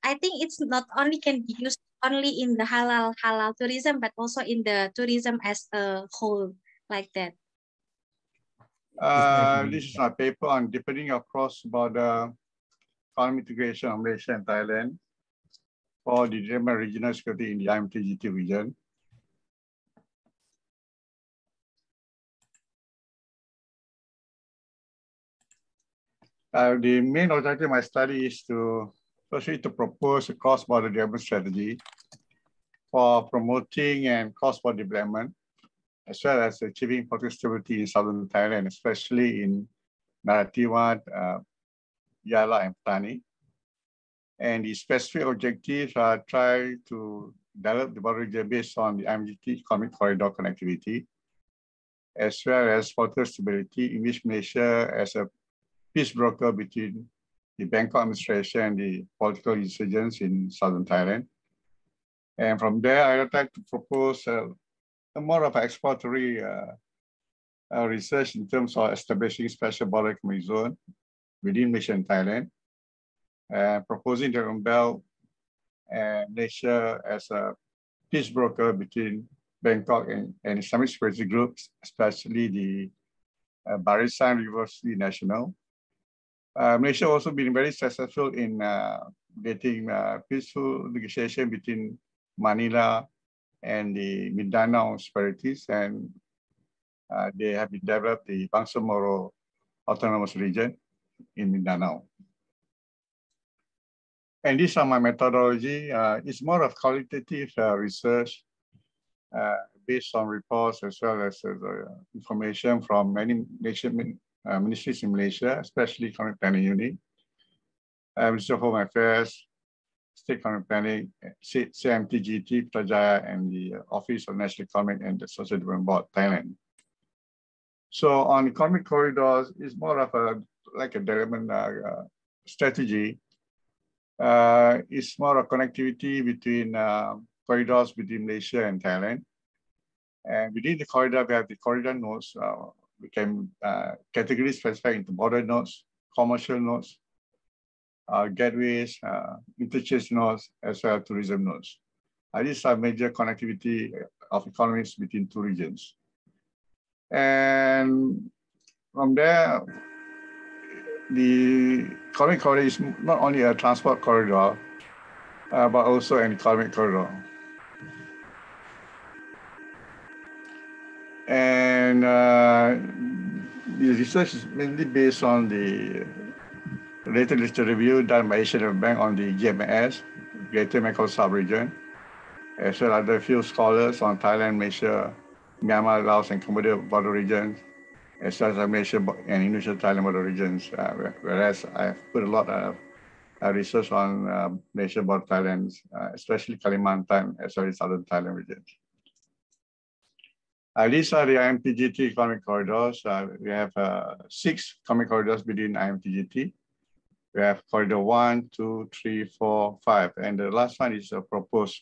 I think it's not only can be used only in the halal tourism, but also in the tourism as a whole, like that. This is my paper on deepening of cross-border economic integration of Malaysia and Thailand for the development of regional security in the IMTGT region. The main objective of my study is to firstly to propose a cross-border development strategy for promoting and cross-border development, as well as achieving political stability in southern Thailand, especially in Narathiwat, Yala, and Patani. And the specific objectives are try to develop the border region based on the IMGT economic corridor connectivity, as well as political stability, in which Malaysia as a peace broker between the Bangkok administration and the political insurgents in southern Thailand. And from there, I would like to propose a more of an exploratory research in terms of establishing special border economic zone within Malaysia and Thailand, proposing the Belt and Malaysia as a peace broker between Bangkok and Islamic security groups, especially the Barisan Revolutionary National. Malaysia also been very successful in getting peaceful negotiation between Manila and the Mindanao separatists, and they have developed the Bangsamoro Autonomous Region in Mindanao. And this is my methodology. It's more of qualitative research based on reports as well as information from many ministries in Malaysia, especially Economic Planning Unit, Ministry of Home Affairs, State Economic Planning, CMTGT, Pudjiastuti, and the Office of National Economic and the Social Development Board, Thailand. So on economic corridors, it's more of a development strategy. It's more a connectivity between corridors between Malaysia and Thailand. And within the corridor, we have the corridor nodes. We can categorize specify into border nodes, commercial nodes, gateways, interchange nodes, as well as tourism nodes. These are major connectivity of economies between two regions. And from there, the economic corridor is not only a transport corridor, but also an economic corridor. And the research is mainly based on the related literature review done by Asian Development Bank on the GMS, Greater Mekong Sub-region, as well as other field scholars on Thailand, Malaysia, Myanmar, Laos, and Cambodia border regions, as well as Malaysia and Indonesia, Thailand border regions, whereas I've put a lot of research on Malaysia border Thailand, especially Kalimantan, as well as southern Thailand regions. These are the IMTGT economic corridors. We have 6 economic corridors within IMTGT. We have corridor 1, 2, 3, 4, 5, and the last one is a proposed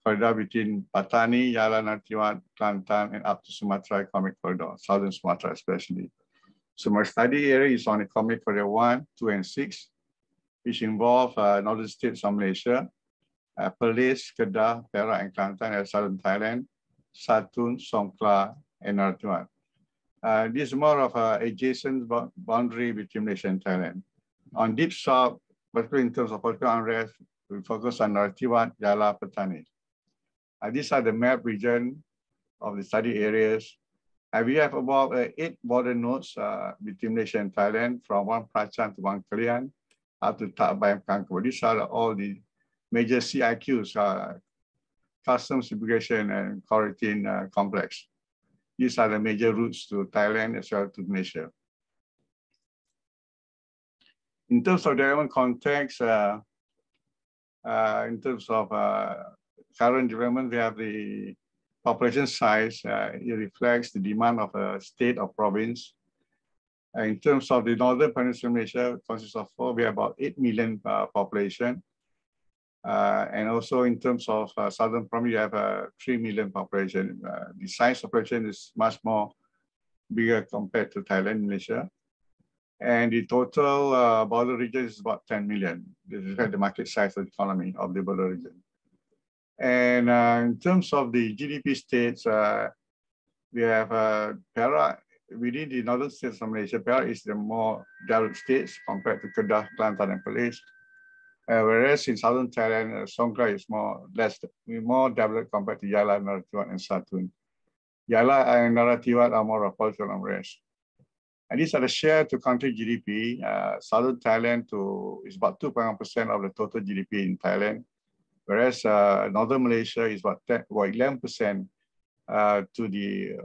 corridor between Patani, Yala, Narathiwat, Kelantan, and up to Sumatra economic corridor, southern Sumatra especially. So my study area is on economic corridor 1, 2, and 6, which involve northern states of Malaysia, Perlis, Kedah, Perak, and Kelantan, and southern Thailand, Satun, Songkhla, and Narathiwat. This is more of an adjacent boundary between Malaysia and Thailand. On deep south, particularly in terms of political unrest, we focus on Narathiwat, Yala, Patani. These are the map region of the study areas. We have about 8 border nodes between Malaysia and Thailand, from Wan Prachan to Wan Kelian, up to Tak Bai and Kangko. These are all the major CIQs, Customs, Immigration, and Quarantine Complex. These are the major routes to Thailand as well as to Malaysia. In terms of development context, in terms of current development, we have the population size. It reflects the demand of a state or province. In terms of the northern peninsula Malaysia, consists of 4, we have about 8 million population. And also in terms of southern province, we have a 3 million population. The size of population is much more bigger compared to Thailand, Malaysia. And the total border region is about 10 million. This is the market size of the economy of the border region. And in terms of the GDP states, we have Perak. Within the northern states of Malaysia, Perak is the more developed states compared to Kedah, Kelantan, and Perlis. Whereas in southern Thailand, Songkhla is more developed compared to Yala, Narathiwat, and Satun. Yala and Narathiwat are more of political unrest. And these are the share to country GDP. Southern Thailand is about 2.1% of the total GDP in Thailand, whereas Northern Malaysia is about 11% to the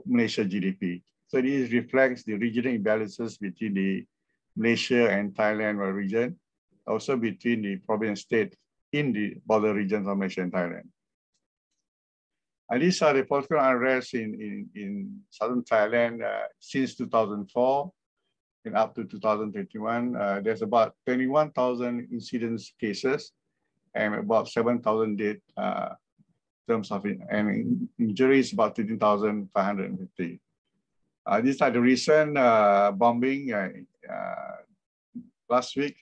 Malaysia GDP. So this reflects the regional imbalances between the Malaysia and Thailand region, also between the province state in the border regions of Malaysia and Thailand. And these are the political unrest in southern Thailand since 2004 and up to 2021. There's about 21,000 incidence cases and about 7,000 dead terms of it, and injuries about 13,550. These are the recent bombing last week,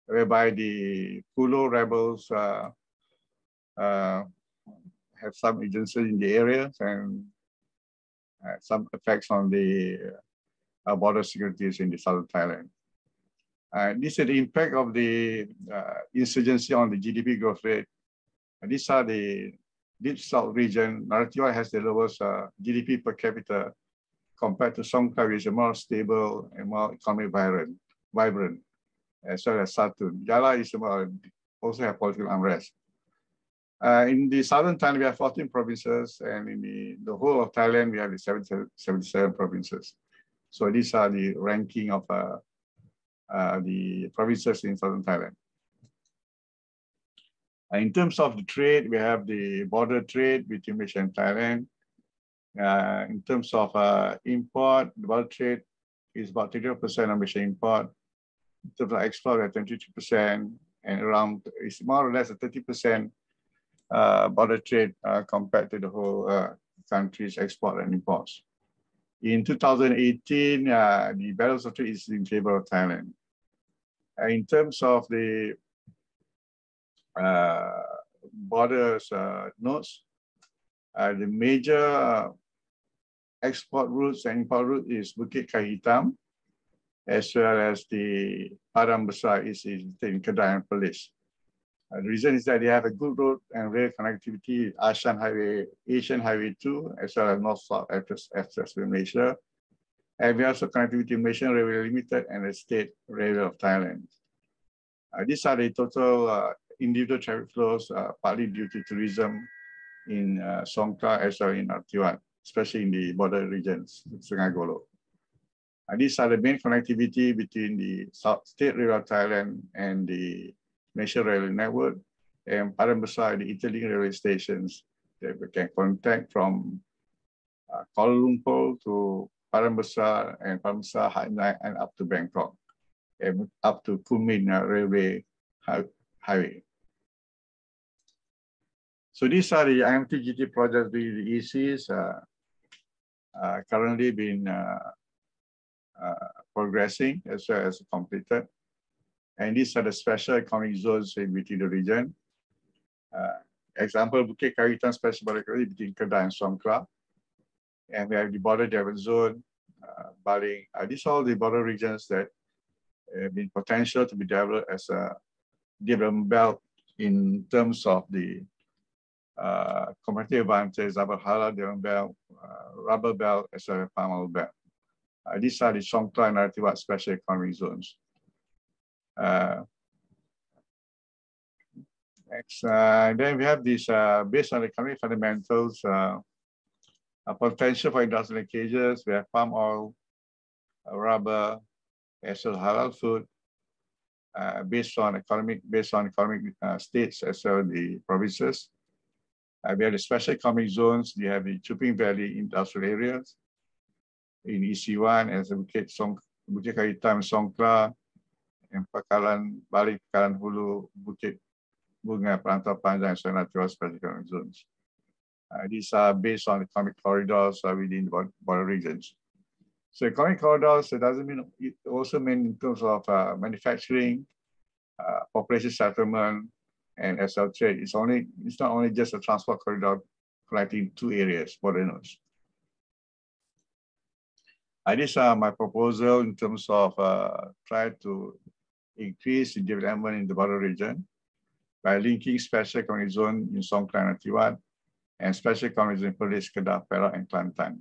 whereby the Pulo rebels have some agencies in the area and some effects on the border securities in the southern Thailand. This is the impact of the insurgency on the GDP growth rate. These are the Deep South region. Narathiwat has the lowest GDP per capita compared to Songkhla, which is more stable and more economically vibrant, as well as Satun. Jala is also have political unrest. In the southern Thailand, we have 14 provinces, and in the whole of Thailand, we have the 77 provinces. So these are the ranking of the provinces in southern Thailand. In terms of the trade, we have the border trade between Malaysia and Thailand. In terms of import, the border trade is about 30% of Malaysian import. In terms of export, we have 22%, and around, it's more or less a 30% border trade compared to the whole country's export and imports. In 2018, the balance of trade is in favor of Thailand. In terms of the borders notes, the major export routes and import route is Bukit Kahitam, as well as the Padang Besar is in Kedah and Perlis. The reason is that they have a good road and rail connectivity, Asian Highway 2, as well as North-South Expressway in Malaysia. And we also connectivity Malaysian Railway Limited and the State Railway of Thailand. These are the total individual traffic flows, partly due to tourism in Songkhla as well in Narathiwat, especially in the border regions, Sungai Golo. These are the main connectivity between the State Railway of Thailand and the Malaysia Railway Network, and Padang Besar, the interlink railway stations that we can contact from Kuala Lumpur to Padang Besar and Padang Besar and up to Bangkok, and up to Kunming Railway Highway. So these are the IMTGT projects with the ECs currently been progressing as well as completed. And these are the special economic zones in between the region. Example, Bukit Kahitam special border between Kedah and Songkhla. And we have the border development zone, Baling. These are all the border regions that have been potential to be developed as a development belt in terms of the competitive advantage, halal development belt, rubber belt, as well as palm oil belt. These are the Songkhla and Narathiwat special economic zones. Next, then we have this based on economic fundamentals, potential for industrial linkages. We have palm oil, rubber, as well as halal food, based on economic states as well as the provinces. We have the special economic zones. We have the Chuping Valley industrial areas in EC1 as Bukit Kahitam, Songkhla, and Pakalan, Bali, Pakalan Hulu, Bukit Bunga, Perantau Panjang, and Narathiwat special economic zones. These are based on economic corridors within the border regions. So economic corridors, it doesn't mean, it also means in terms of manufacturing, population settlement, and SL trade. It's not only just a transport corridor connecting two areas, border nodes. These are my proposal in terms of try to increase the development in the border region by linking special economic zone in Songkhla and Narathiwat and special economic zone in Perlis, Kedah, Perak, and Kelantan.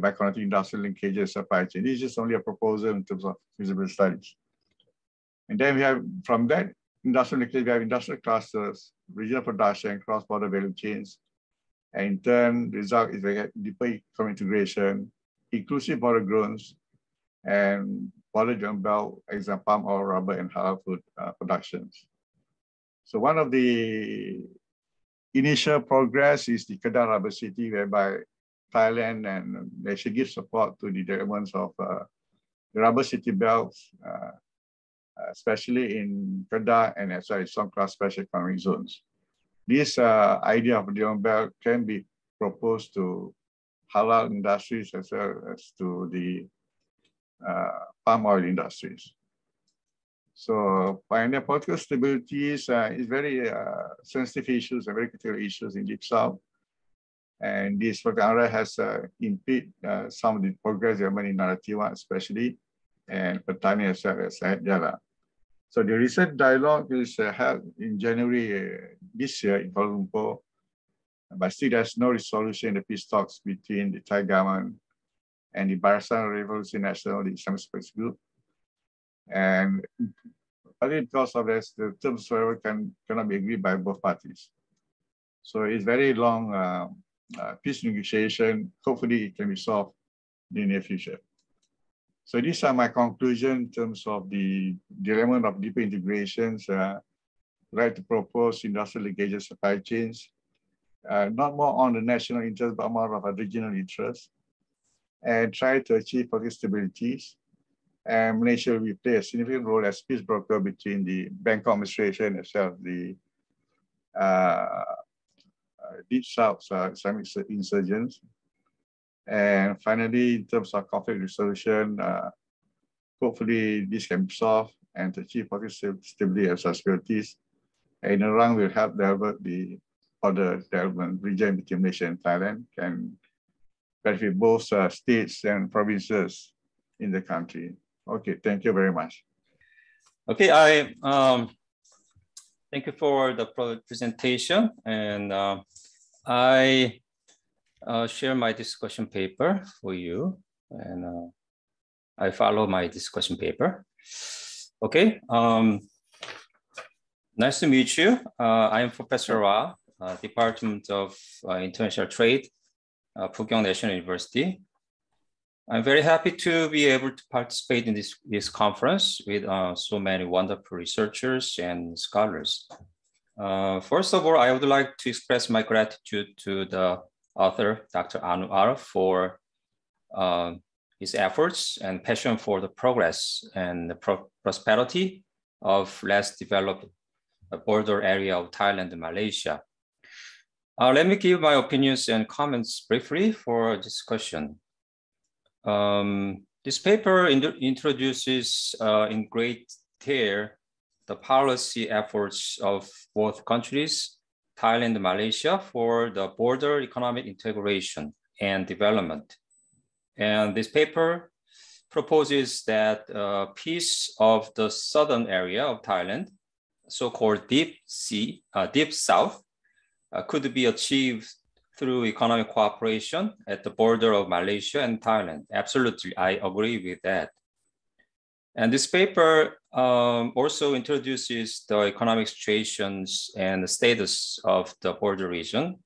by connecting industrial linkages, supply chain. This is just only a proposal in terms of feasibility studies. And then we have, from that industrial linkage, we have industrial clusters, regional production, cross-border value chains. And in turn, the result is we get deeper economic integration, inclusive border growth, and border joint belt, example, palm oil, rubber, and halal food productions. So one of the initial progress is the Kedah Rubber City, whereby Thailand and Malaysia give support to the developments of the rubber city belts, especially in Kedah and as well as Songkhla special economic zones. This idea of the belt can be proposed to halal industries as well as to the palm oil industries. So pioneer political stability is very sensitive issues and very critical issues in Deep South. And this program has impeded some of the progress development in Naratiwa especially, and Presentaion as well as Jala. So the recent dialogue is held in January this year in Kuala Lumpur, but still there's no resolution in the peace talks between the Thai government and the Barisan Revolution National, the Islamic Space Group. And partly because of this, the terms cannot be agreed by both parties. So it's very long peace negotiation. Hopefully it can be solved in the near future. So these are my conclusions in terms of the development of deeper integrations. Like to propose industrial linkages, supply chains, not more on the national interest, but more of a regional interest, and try to achieve political stabilities. And Malaysia will play a significant role as peace broker between the Bangkok administration as well as the Deep South Islamic insurgents. And finally, in terms of conflict resolution, hopefully this can be solved and to achieve political stability and securities. And in the run will help develop the other development region between Malaysia and Thailand, can benefit both states and provinces in the country. Okay, thank you very much. Okay, thank you for the presentation, and I share my discussion paper for you, and I follow my discussion paper. Okay, nice to meet you. I am Professor Ra, Department of International Trade, Pugyong National University. I'm very happy to be able to participate in this conference with so many wonderful researchers and scholars. First of all, I would like to express my gratitude to the author, Dr. Anuar, for his efforts and passion for the progress and the prosperity of less developed border area of Thailand and Malaysia. Let me give my opinions and comments briefly for discussion. This paper introduces in great detail the policy efforts of both countries, Thailand and Malaysia, for the border economic integration and development. And this paper proposes that peace of the southern area of Thailand, so-called Deep South, could be achieved through economic cooperation at the border of Malaysia and Thailand. Absolutely, I agree with that. And this paper also introduces the economic situations and the status of the border region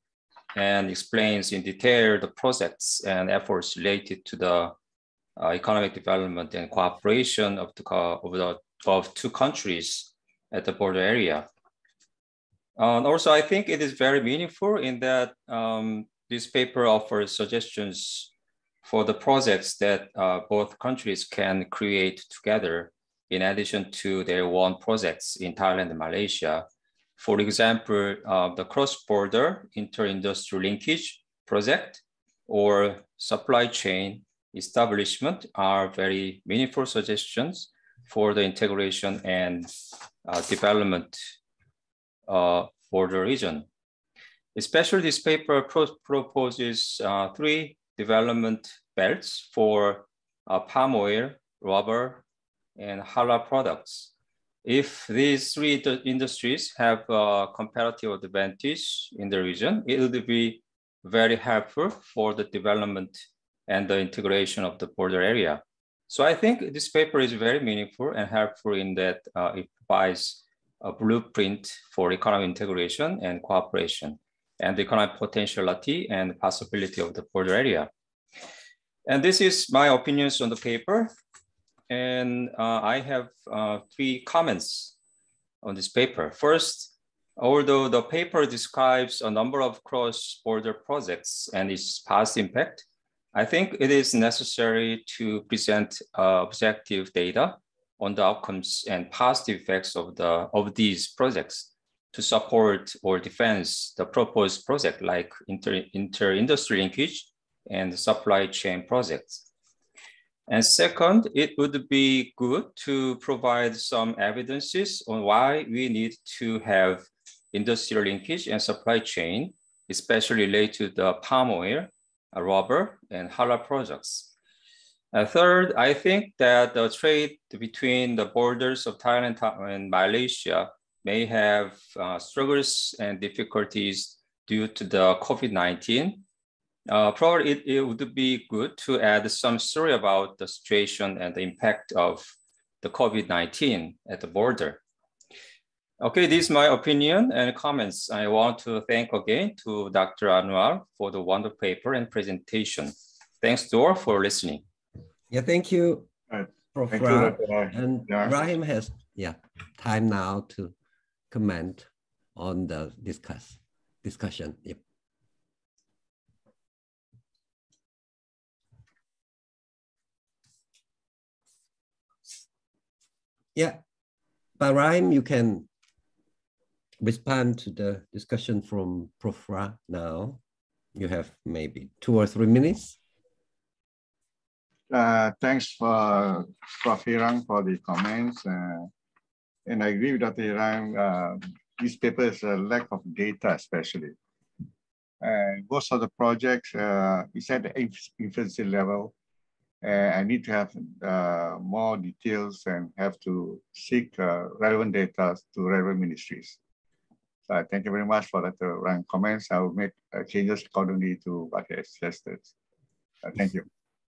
and explains in detail the projects and efforts related to the economic development and cooperation of two countries at the border area. Also, I think it is very meaningful in that this paper offers suggestions for the projects that both countries can create together in addition to their own projects in Thailand and Malaysia. For example, the cross-border inter-industrial linkage project or supply chain establishment are very meaningful suggestions for the integration and development for the region. Especially this paper proposes 3 development belts for palm oil, rubber, and halal products. If these 3 industries have a comparative advantage in the region, it would be very helpful for the development and the integration of the border area. So I think this paper is very meaningful and helpful in that it provides a blueprint for economic integration and cooperation, and the economic potentiality and possibility of the border area. And this is my opinions on the paper. And I have 3 comments on this paper. First, although the paper describes a number of cross-border projects and its past impact, I think it is necessary to present objective data on the outcomes and positive effects of these projects to support or defense the proposed project, like inter-industry linkage and supply chain projects. And second, it would be good to provide some evidences on why we need to have industrial linkage and supply chain, especially related to the palm oil, rubber, and halal products. Third, I think that the trade between the borders of Thailand and Malaysia may have struggles and difficulties due to the COVID-19. Probably it would be good to add some story about the situation and the impact of the COVID-19 at the border. Okay, this is my opinion and comments. I want to thank again to Dr. Anuar for the wonderful paper and presentation. Thanks to all for listening. Yeah, thank you, Prof. Thank you, Dr. And Rahim has time now to comment on the discussion. Yep. Yeah, but Rahim, you can respond to the discussion from Prof. Ra now. You have maybe 2 or 3 minutes. Thanks for Prof. Heeryang for the comments. And I agree with Dr. Heeryang, this paper is a lack of data, especially. Most of the projects is at the infancy level. I need to have more details and have to seek relevant data to relevant ministries. Thank you very much for Dr. Heeryang's comments. I will make changes accordingly to what he has suggested. Thank you.